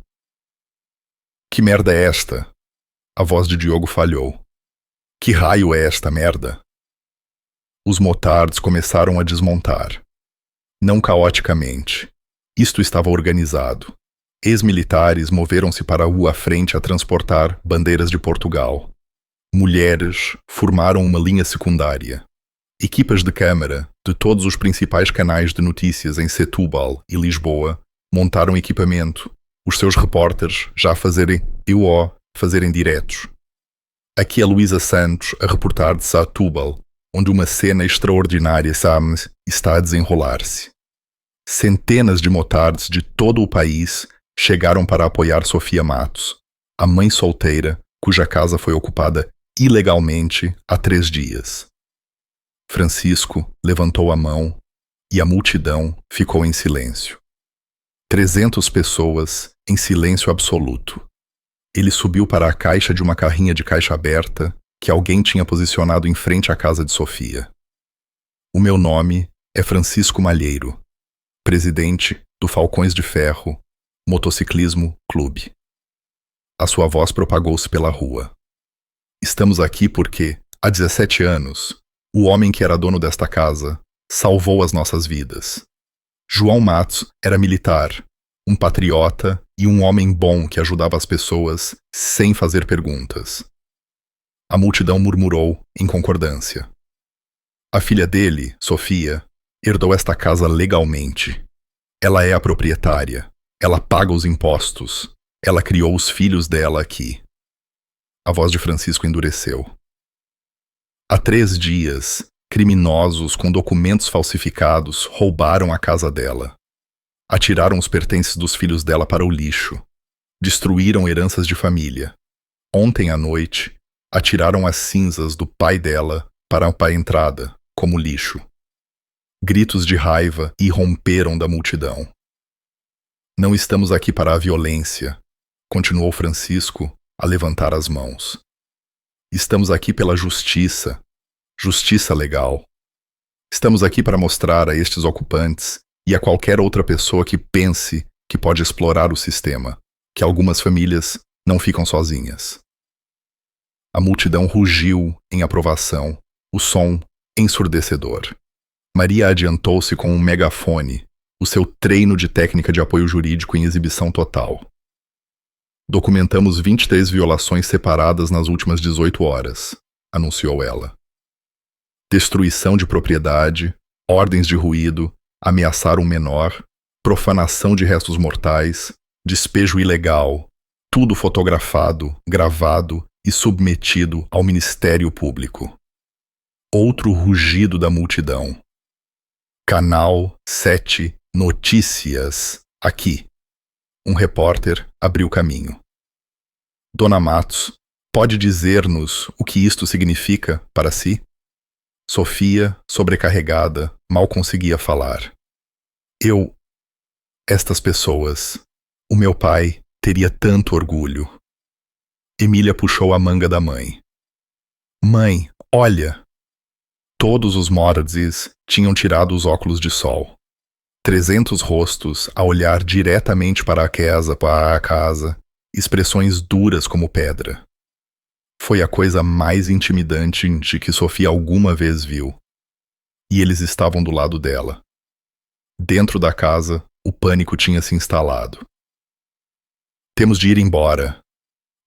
Que merda é esta? A voz de Diogo falhou. Que raio é esta merda? Os motards começaram a desmontar. Não caoticamente. Isto estava organizado. Ex-militares moveram-se para a rua à frente a transportar bandeiras de Portugal. Mulheres formaram uma linha secundária. Equipas de câmara de todos os principais canais de notícias em Setúbal e Lisboa montaram equipamento, os seus repórteres já a fazerem diretos. Aqui a Luísa Santos a reportar de Setúbal, onde uma cena extraordinária está a desenrolar-se. Centenas de motards de todo o país chegaram para apoiar Sofia Matos, a mãe solteira cuja casa foi ocupada ilegalmente há 3 dias. Francisco levantou a mão e a multidão ficou em silêncio. 300 pessoas em silêncio absoluto. Ele subiu para a caixa de uma carrinha de caixa aberta que alguém tinha posicionado em frente à casa de Sofia. O meu nome é Francisco Malheiro, presidente do Falcões de Ferro, Motociclismo Clube. A sua voz propagou-se pela rua. Estamos aqui porque, há 17 anos, o homem que era dono desta casa salvou as nossas vidas. João Matos era militar, um patriota e um homem bom que ajudava as pessoas sem fazer perguntas. A multidão murmurou em concordância. A filha dele, Sofia, herdou esta casa legalmente. Ela é a proprietária. Ela paga os impostos. Ela criou os filhos dela aqui. A voz de Francisco endureceu. Há 3 dias, criminosos com documentos falsificados roubaram a casa dela. Atiraram os pertences dos filhos dela para o lixo. Destruíram heranças de família. Ontem à noite, atiraram as cinzas do pai dela para a entrada, como lixo. Gritos de raiva irromperam da multidão. Não estamos aqui para a violência, continuou Francisco a levantar as mãos. Estamos aqui pela justiça, justiça legal. Estamos aqui para mostrar a estes ocupantes e a qualquer outra pessoa que pense que pode explorar o sistema, que algumas famílias não ficam sozinhas. A multidão rugiu em aprovação, o som ensurdecedor. Maria adiantou-se com um megafone, o seu treino de técnica de apoio jurídico em exibição total. Documentamos 23 violações separadas nas últimas 18 horas, anunciou ela. Destruição de propriedade, ordens de ruído, ameaçar um menor, profanação de restos mortais, despejo ilegal, tudo fotografado, gravado e submetido ao Ministério Público. Outro rugido da multidão. Canal 7 Notícias, aqui. Um repórter abriu caminho. Dona Matos, pode dizer-nos o que isto significa para si? Sofia, sobrecarregada, mal conseguia falar. Estas pessoas, o meu pai teria tanto orgulho. Emília puxou a manga da mãe. Mãe, olha! Todos os Moradzes tinham tirado os óculos de sol. 300 rostos a olhar diretamente para a casa, expressões duras como pedra. Foi a coisa mais intimidante que Sofia alguma vez viu. E eles estavam do lado dela. Dentro da casa, o pânico tinha se instalado. Temos de ir embora,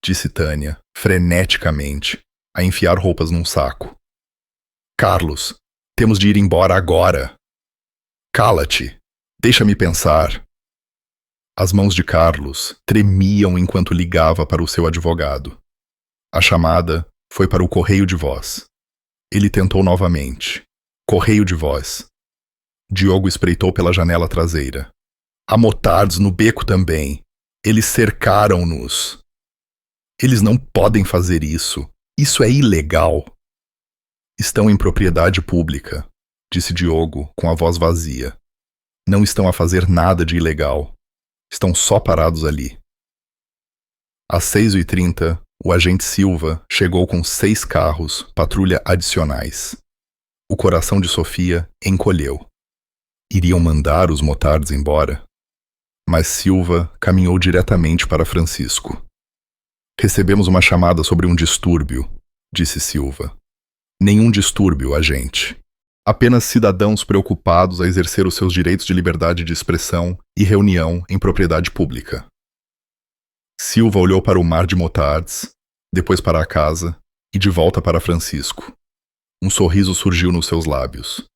disse Tânia, freneticamente, a enfiar roupas num saco. Carlos, temos de ir embora agora. Cala-te, deixa-me pensar. As mãos de Carlos tremiam enquanto ligava para o seu advogado. A chamada foi para o correio de voz. Ele tentou novamente. Correio de voz. Diogo espreitou pela janela traseira. Há motards no beco também. Eles cercaram-nos. Eles não podem fazer isso. Isso é ilegal. Estão em propriedade pública, disse Diogo com a voz vazia. Não estão a fazer nada de ilegal. Estão só parados ali. Às 6h30, o agente Silva chegou com 6 carros, patrulha adicionais. O coração de Sofia encolheu. Iriam mandar os motards embora? Mas Silva caminhou diretamente para Francisco. Recebemos uma chamada sobre um distúrbio, disse Silva. Nenhum distúrbio, agente. Apenas cidadãos preocupados a exercer os seus direitos de liberdade de expressão e reunião em propriedade pública. Silva olhou para o mar de motards, depois para a casa e de volta para Francisco. Um sorriso surgiu nos seus lábios.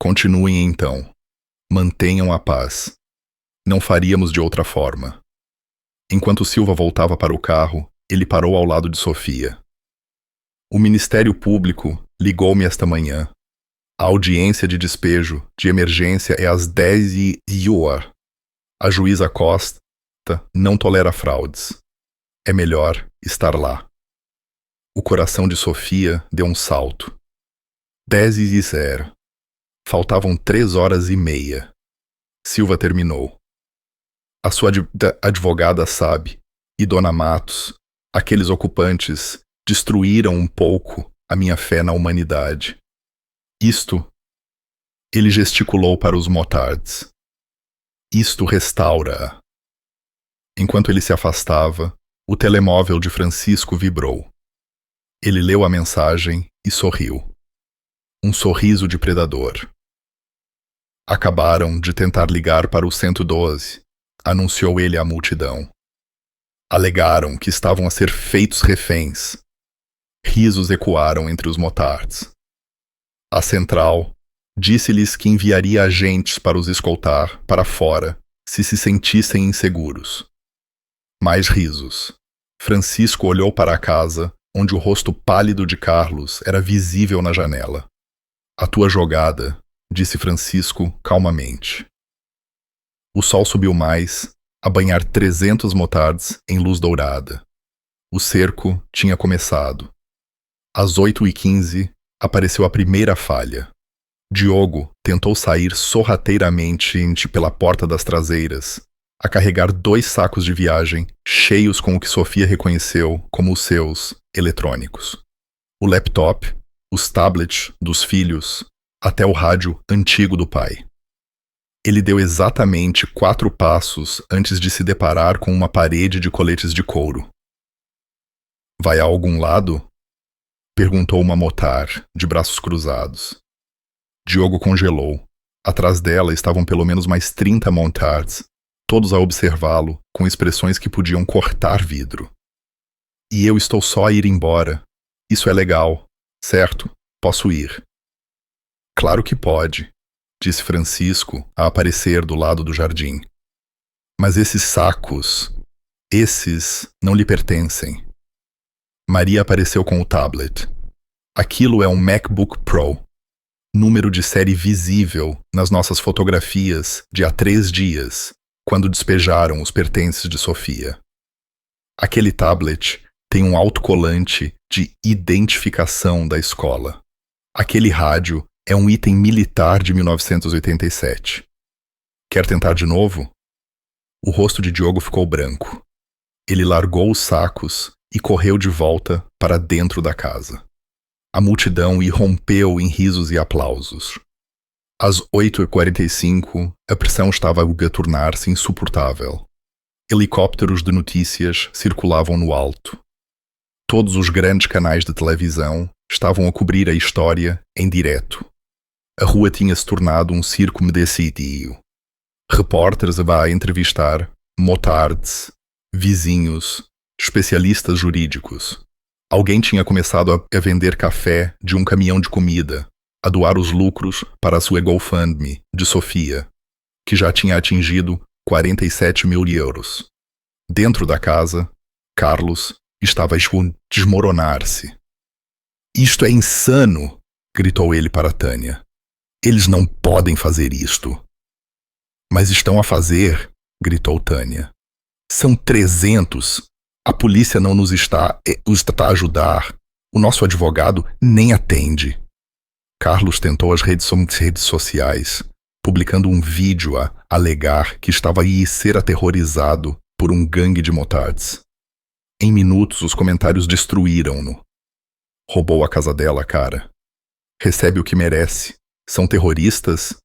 Continuem então. Mantenham a paz. Não faríamos de outra forma. Enquanto Silva voltava para o carro, ele parou ao lado de Sofia. O Ministério Público ligou-me esta manhã. A audiência de despejo de emergência é às 10h. A juíza Costa não tolera fraudes. É melhor estar lá. O coração de Sofia deu um salto. 10h. Faltavam 3h30. Silva terminou. A sua advogada sabe, e Dona Matos, aqueles ocupantes destruíram um pouco a minha fé na humanidade. Isto, ele gesticulou para os motards. Isto restaura-a. Enquanto ele se afastava, o telemóvel de Francisco vibrou. Ele leu a mensagem e sorriu. Um sorriso de predador. Acabaram de tentar ligar para o 112, anunciou ele à multidão. Alegaram que estavam a ser feitos reféns. Risos ecoaram entre os motards. A central disse-lhes que enviaria agentes para os escoltar para fora se sentissem inseguros. Mais risos. Francisco olhou para a casa, onde o rosto pálido de Carlos era visível na janela. A tua jogada, disse Francisco calmamente. O sol subiu mais, a banhar 300 motards em luz dourada. O cerco tinha começado. Às 8h15, apareceu a primeira falha. Diogo tentou sair sorrateiramente pela porta das traseiras, a carregar 2 sacos de viagem cheios com o que Sofia reconheceu como os seus eletrônicos. O laptop, os tablets dos filhos, até o rádio antigo do pai. Ele deu exatamente 4 passos antes de se deparar com uma parede de coletes de couro. Vai a algum lado? Perguntou uma motar, de braços cruzados. Diogo congelou. Atrás dela estavam pelo menos mais 30 montards, todos a observá-lo, com expressões que podiam cortar vidro. E eu estou só a ir embora. Isso é legal, certo? Posso ir. Claro que pode, disse Francisco, a aparecer do lado do jardim. Mas esses sacos, esses não lhe pertencem. Maria apareceu com o tablet. Aquilo é um MacBook Pro. Número de série visível nas nossas fotografias de há 3 dias, quando despejaram os pertences de Sofia. Aquele tablet tem um autocolante de identificação da escola. Aquele rádio é um item militar de 1987. Quer tentar de novo? O rosto de Diogo ficou branco. Ele largou os sacos e correu de volta para dentro da casa. A multidão irrompeu em risos e aplausos. Às 8h45, a pressão estava a tornar-se insuportável. Helicópteros de notícias circulavam no alto. Todos os grandes canais de televisão estavam a cobrir a história em direto. A rua tinha se tornado um circo medecidio. Repórteres a entrevistar motards, vizinhos, especialistas jurídicos. Alguém tinha começado a vender café de um caminhão de comida, a doar os lucros para a sua GoFundMe de Sofia, que já tinha atingido 47 mil euros. Dentro da casa, Carlos estava a desmoronar-se. Isto é insano, gritou ele para Tânia. Eles não podem fazer isto. Mas estão a fazer, gritou Tânia. São 300. A polícia não nos está a ajudar. O nosso advogado nem atende. Carlos tentou as redes sociais, publicando um vídeo a alegar que estava a ser aterrorizado por um gangue de motards. Em minutos, os comentários destruíram-no. Roubou a casa dela, cara. Recebe o que merece. São terroristas?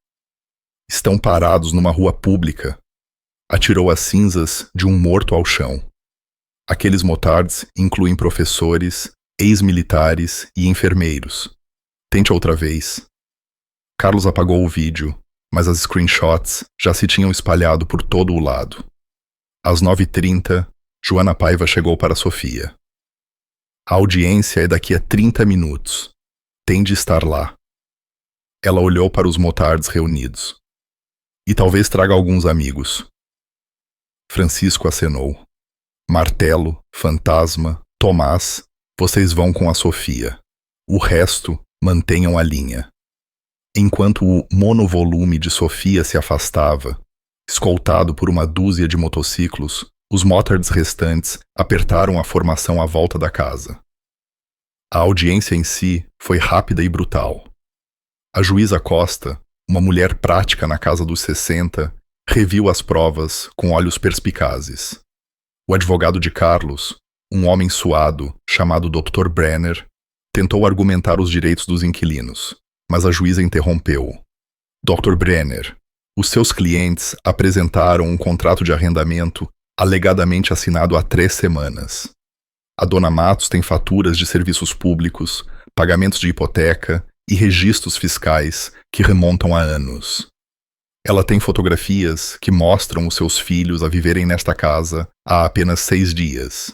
Estão parados numa rua pública. Atirou as cinzas de um morto ao chão. Aqueles motards incluem professores, ex-militares e enfermeiros. Tente outra vez. Carlos apagou o vídeo, mas as screenshots já se tinham espalhado por todo o lado. Às 9h30, Joana Paiva chegou para Sofia. A audiência é daqui a 30 minutos. Tem de estar lá. Ela olhou para os motards reunidos. E talvez traga alguns amigos. Francisco acenou. Martelo, Fantasma, Tomás, vocês vão com a Sofia. O resto, mantenham a linha. Enquanto o monovolume de Sofia se afastava, escoltado por uma dúzia de motociclos, os motards restantes apertaram a formação à volta da casa. A audiência em si foi rápida e brutal. A juíza Costa, uma mulher prática na casa dos 60, reviu as provas com olhos perspicazes. O advogado de Carlos, um homem suado, chamado Dr. Brenner, tentou argumentar os direitos dos inquilinos, mas a juíza interrompeu-o. Dr. Brenner, os seus clientes apresentaram um contrato de arrendamento alegadamente assinado há 3 semanas. A dona Matos tem faturas de serviços públicos, pagamentos de hipoteca e registros fiscais que remontam a anos. Ela tem fotografias que mostram os seus filhos a viverem nesta casa há apenas 6 dias.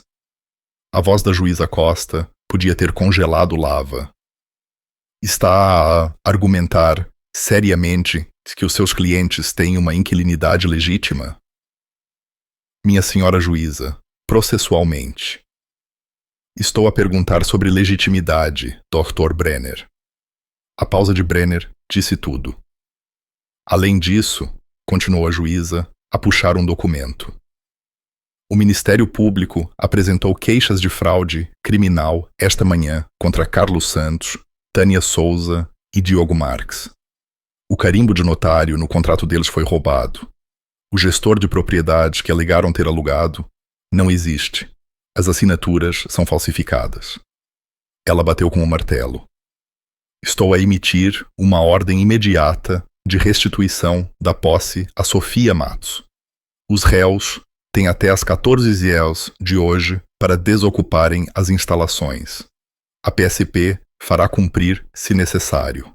A voz da juíza Costa podia ter congelado lava. Está a argumentar seriamente que os seus clientes têm uma inquilinidade legítima? Minha senhora juíza, processualmente. Estou a perguntar sobre legitimidade, Dr. Brenner. A pausa de Brenner disse tudo. Além disso, continuou a juíza, a puxar um documento. O Ministério Público apresentou queixas de fraude criminal esta manhã contra Carlos Santos, Tânia Souza e Diogo Marques. O carimbo de notário no contrato deles foi roubado. O gestor de propriedade que alegaram ter alugado não existe. As assinaturas são falsificadas. Ela bateu com o martelo. Estou a emitir uma ordem imediata de restituição da posse a Sofia Matos. Os réus têm até as 14 de hoje para desocuparem as instalações. A PSP fará cumprir se necessário.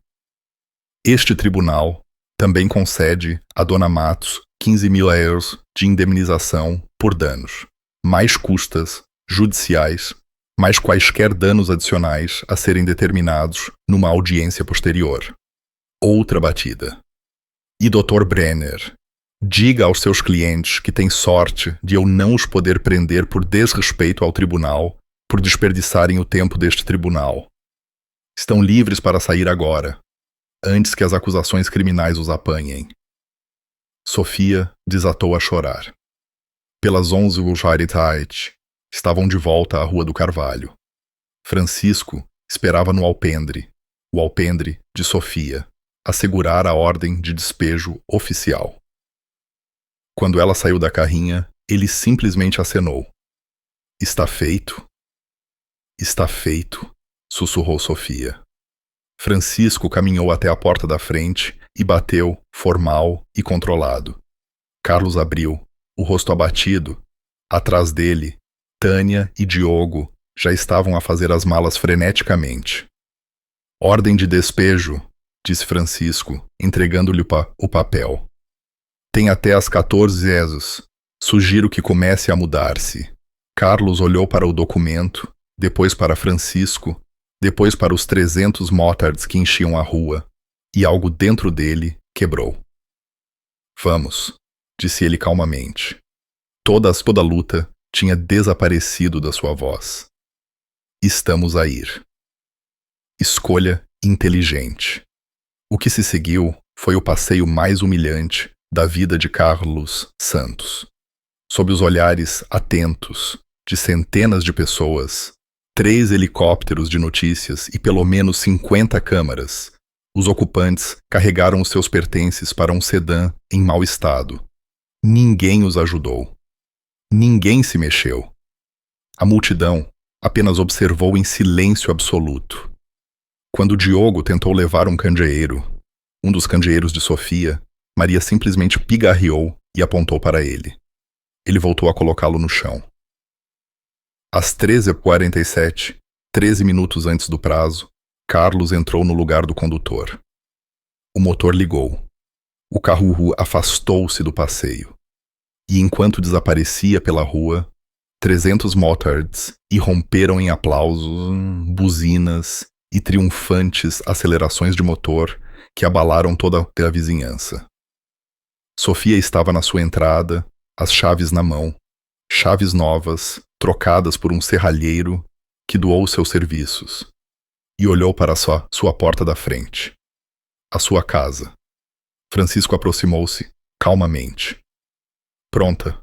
Este tribunal também concede a Dona Matos 15 mil euros de indemnização por danos, mais custas judiciais, mais quaisquer danos adicionais a serem determinados numa audiência posterior. Outra batida. E Dr. Brenner, diga aos seus clientes que tem sorte de eu não os poder prender por desrespeito ao tribunal, por desperdiçarem o tempo deste tribunal. Estão livres para sair agora, antes que as acusações criminais os apanhem. Sofia desatou a chorar. Pelas 11h estavam de volta à Rua do Carvalho. Francisco esperava no alpendre, o alpendre de Sofia, assegurar a ordem de despejo oficial. Quando ela saiu da carrinha, ele simplesmente acenou. Está feito? Está feito, sussurrou Sofia. Francisco caminhou até a porta da frente e bateu, formal e controlado. Carlos abriu, o rosto abatido. Atrás dele, Tânia e Diogo já estavam a fazer as malas freneticamente. Ordem de despejo, disse Francisco, entregando-lhe o papel. Tem até as 14 Sugiro que comece a mudar-se. Carlos olhou para o documento, depois para Francisco, depois para os 300 motards que enchiam a rua, e algo dentro dele quebrou. Vamos, disse ele calmamente. Toda a luta tinha desaparecido da sua voz. Estamos a ir. Escolha inteligente. O que se seguiu foi o passeio mais humilhante da vida de Carlos Santos. Sob os olhares atentos de centenas de pessoas, 3 helicópteros de notícias e pelo menos 50 câmaras, os ocupantes carregaram os seus pertences para um sedã em mau estado. Ninguém os ajudou. Ninguém se mexeu. A multidão apenas observou em silêncio absoluto. Quando Diogo tentou levar um candeeiro, um dos candeeiros de Sofia, Maria simplesmente pigarreou e apontou para ele. Ele voltou a colocá-lo no chão. Às 13h47, 13 minutos antes do prazo, Carlos entrou no lugar do condutor. O motor ligou. O carro afastou-se do passeio. E enquanto desaparecia pela rua, 300 motards irromperam em aplausos, buzinas e triunfantes acelerações de motor que abalaram toda a vizinhança. Sofia estava na sua entrada, as chaves na mão, chaves novas, trocadas por um serralheiro que doou seus serviços, e olhou para sua porta da frente. A sua casa. Francisco aproximou-se, calmamente. Pronta.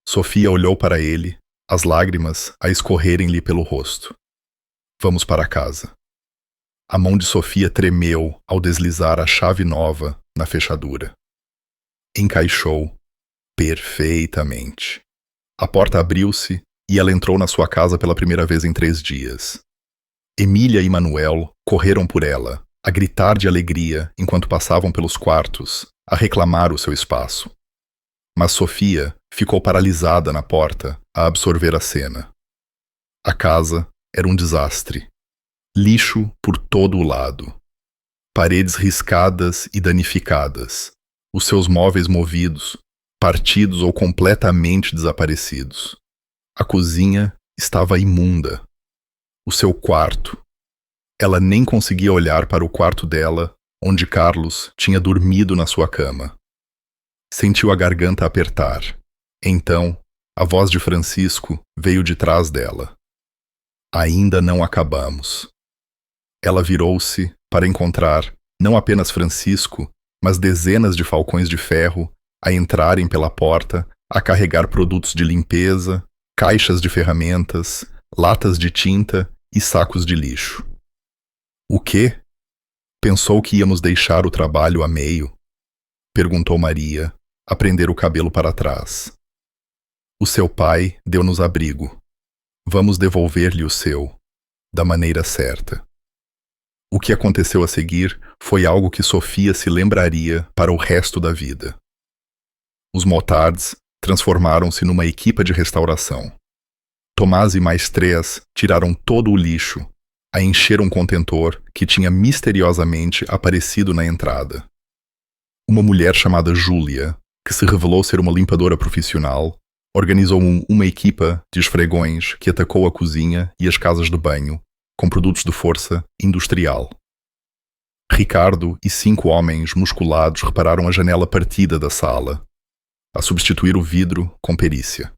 Sofia olhou para ele, as lágrimas a escorrerem-lhe pelo rosto. Vamos para casa. A mão de Sofia tremeu ao deslizar a chave nova na fechadura. Encaixou perfeitamente. A porta abriu-se e ela entrou na sua casa pela primeira vez em 3 dias. Emília e Manuel correram por ela, a gritar de alegria enquanto passavam pelos quartos, a reclamar o seu espaço. Mas Sofia ficou paralisada na porta a absorver a cena. A casa era um desastre. Lixo por todo o lado. Paredes riscadas e danificadas. Os seus móveis movidos, partidos ou completamente desaparecidos. A cozinha estava imunda. O seu quarto. Ela nem conseguia olhar para o quarto dela, onde Carlos tinha dormido na sua cama. Sentiu a garganta apertar. Então, A voz de Francisco veio de trás dela. Ainda não acabamos. Ela virou-se para encontrar não apenas Francisco, mas dezenas de falcões de ferro a entrarem pela porta, a carregar produtos de limpeza, caixas de ferramentas, latas de tinta e sacos de lixo. O quê? Pensou que íamos deixar o trabalho a meio? Perguntou Maria, a prender o cabelo para trás. O seu pai deu-nos abrigo. Vamos devolver-lhe o seu, da maneira certa. O que aconteceu a seguir foi algo que Sofia se lembraria para o resto da vida. Os motards transformaram-se numa equipa de restauração. Tomás e mais 3 tiraram todo o lixo, a encher um contentor que tinha misteriosamente aparecido na entrada. Uma mulher chamada Júlia, que se revelou ser uma limpadora profissional, organizou uma equipa de esfregões que atacou a cozinha e as casas de banho com produtos de força industrial. Ricardo e 5 homens musculados repararam a janela partida da sala, a substituir o vidro com perícia.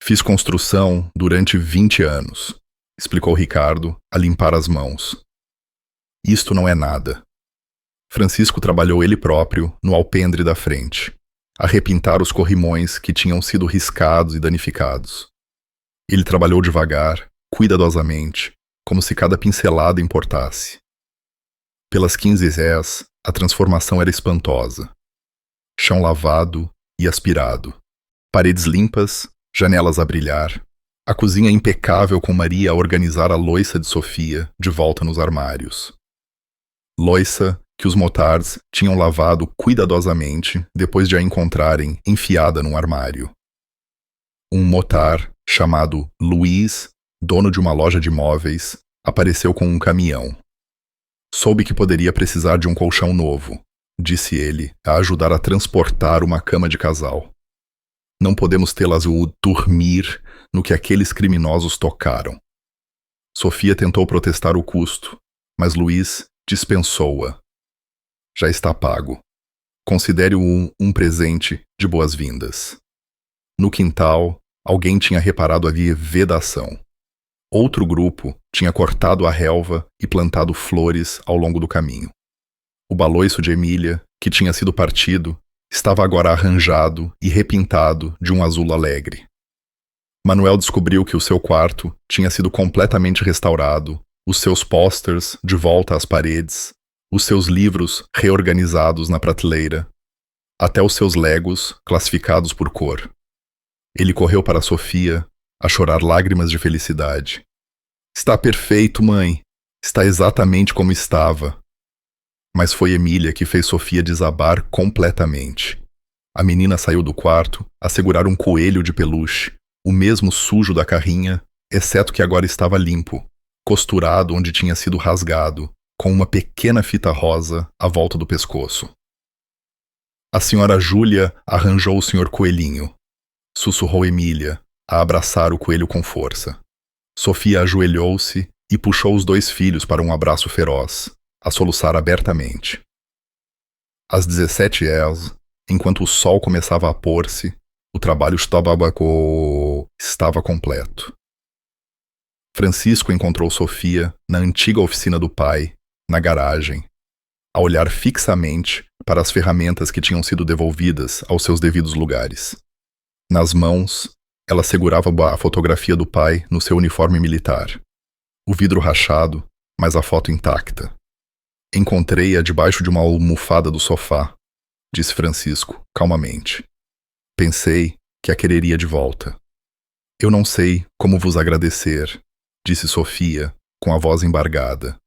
Fiz construção durante 20 anos, explicou Ricardo, a limpar as mãos. Isto não é nada. Francisco trabalhou ele próprio no alpendre da frente, a repintar os corrimões que tinham sido riscados e danificados. Ele trabalhou devagar, cuidadosamente, como se cada pincelada importasse. Pelas 15 rés, a transformação era espantosa. Chão lavado e aspirado, paredes limpas, janelas a brilhar, a cozinha impecável com Maria a organizar a louça de Sofia de volta nos armários. Louça que os motards tinham lavado cuidadosamente depois de a encontrarem enfiada num armário. Um motar chamado Luiz, dono de uma loja de móveis, apareceu com um caminhão. Soube que poderia precisar de um colchão novo, disse ele, a ajudar a transportar uma cama de casal. Não podemos tê-las dormir no que aqueles criminosos tocaram. Sofia tentou protestar o custo, mas Luiz dispensou-a. Já está pago. Considere-o um presente de boas-vindas. No quintal, alguém tinha reparado a vedação. Outro grupo tinha cortado a relva e plantado flores ao longo do caminho. O baloiço de Emília, que tinha sido partido, estava agora arranjado e repintado de um azul alegre. Manuel descobriu que o seu quarto tinha sido completamente restaurado, os seus posters de volta às paredes, os seus livros reorganizados na prateleira, até os seus legos classificados por cor. Ele correu para Sofia, a chorar lágrimas de felicidade. Está perfeito, mãe. Está exatamente como estava. Mas foi Emília que fez Sofia desabar completamente. A menina saiu do quarto a segurar um coelho de peluche, o mesmo sujo da carrinha, exceto que agora estava limpo, costurado onde tinha sido rasgado, com uma pequena fita rosa à volta do pescoço. A senhora Júlia arranjou o senhor Coelhinho, sussurrou Emília, a abraçar o coelho com força. Sofia ajoelhou-se e puxou os 2 filhos para um abraço feroz, a soluçar abertamente. Às 17 horas, enquanto o sol começava a pôr-se, o trabalho estava completo. Francisco encontrou Sofia na antiga oficina do pai, na garagem, a olhar fixamente para as ferramentas que tinham sido devolvidas aos seus devidos lugares. Nas mãos, ela segurava a fotografia do pai no seu uniforme militar. O vidro rachado, mas a foto intacta. Encontrei-a debaixo de uma almofada do sofá, disse Francisco, calmamente. Pensei que a quereria de volta. Eu não sei como vos agradecer, disse Sofia, com a voz embargada.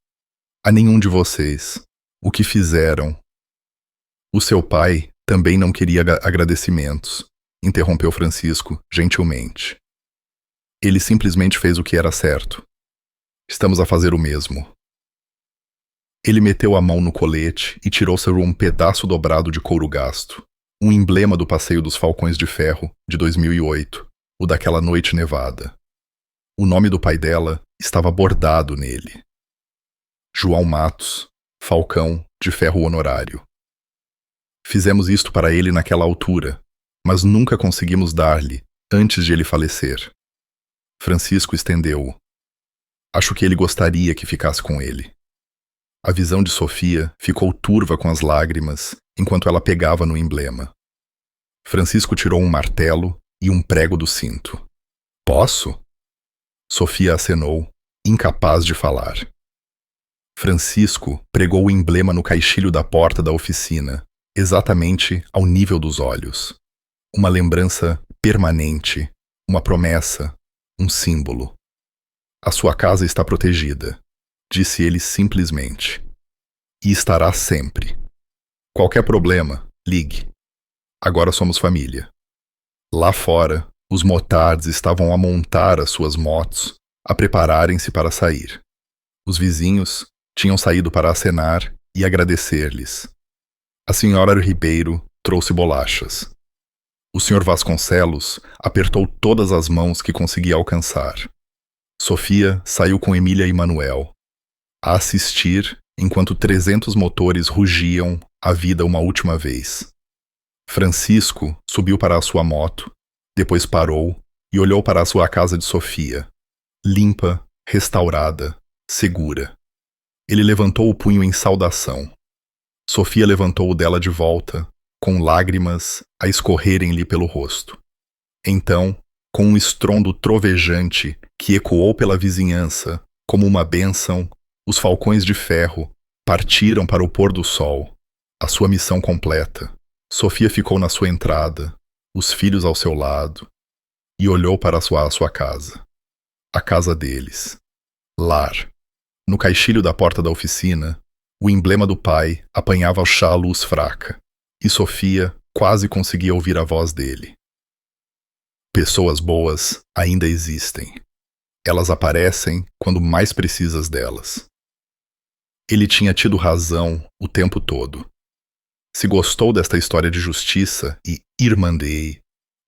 A nenhum de vocês. O que fizeram? O seu pai também não queria agradecimentos, interrompeu Francisco, gentilmente. Ele simplesmente fez o que era certo. Estamos a fazer o mesmo. Ele meteu a mão no colete e tirou-se um pedaço dobrado de couro gasto, um emblema do Passeio dos Falcões de Ferro, de 2008, o daquela noite nevada. O nome do pai dela estava bordado nele. João Matos, Falcão de Ferro Honorário. Fizemos isto para ele naquela altura, mas nunca conseguimos dar-lhe, antes de ele falecer. Francisco estendeu-o. Acho que ele gostaria que ficasse com ele. A visão de Sofia ficou turva com as lágrimas enquanto ela pegava no emblema. Francisco tirou um martelo e um prego do cinto. Posso? Sofia acenou, incapaz de falar. Francisco pregou o emblema no caixilho da porta da oficina, exatamente ao nível dos olhos. Uma lembrança permanente, uma promessa, um símbolo. A sua casa está protegida, disse ele simplesmente. E estará sempre. Qualquer problema, ligue. Agora somos família. Lá fora, os motards estavam a montar as suas motos, a prepararem-se para sair. Os vizinhos tinham saído para acenar e agradecer-lhes. A senhora Ribeiro trouxe bolachas. O senhor Vasconcelos apertou todas as mãos que conseguia alcançar. Sofia saiu com Emília e Manuel, a assistir enquanto 300 motores rugiam a vida uma última vez. Francisco subiu para a sua moto, depois parou e olhou para a sua casa de Sofia, limpa, restaurada, segura. Ele levantou o punho em saudação. Sofia levantou o dela de volta, com lágrimas a escorrerem-lhe pelo rosto. Então, com um estrondo trovejante que ecoou pela vizinhança, como uma bênção, os falcões de ferro partiram para o pôr do sol, a sua missão completa. Sofia ficou na sua entrada, os filhos ao seu lado, e olhou para a sua casa. A casa deles. Lar. No caixilho da porta da oficina, o emblema do pai apanhava ao chá a luz fraca, e Sofia quase conseguia ouvir a voz dele. Pessoas boas ainda existem. Elas aparecem quando mais precisas delas. Ele tinha tido razão o tempo todo. Se gostou desta história de justiça e irmandade,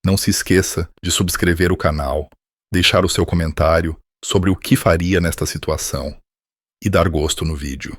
não se esqueça de subscrever o canal, deixar o seu comentário sobre o que faria nesta situação e dar gosto no vídeo.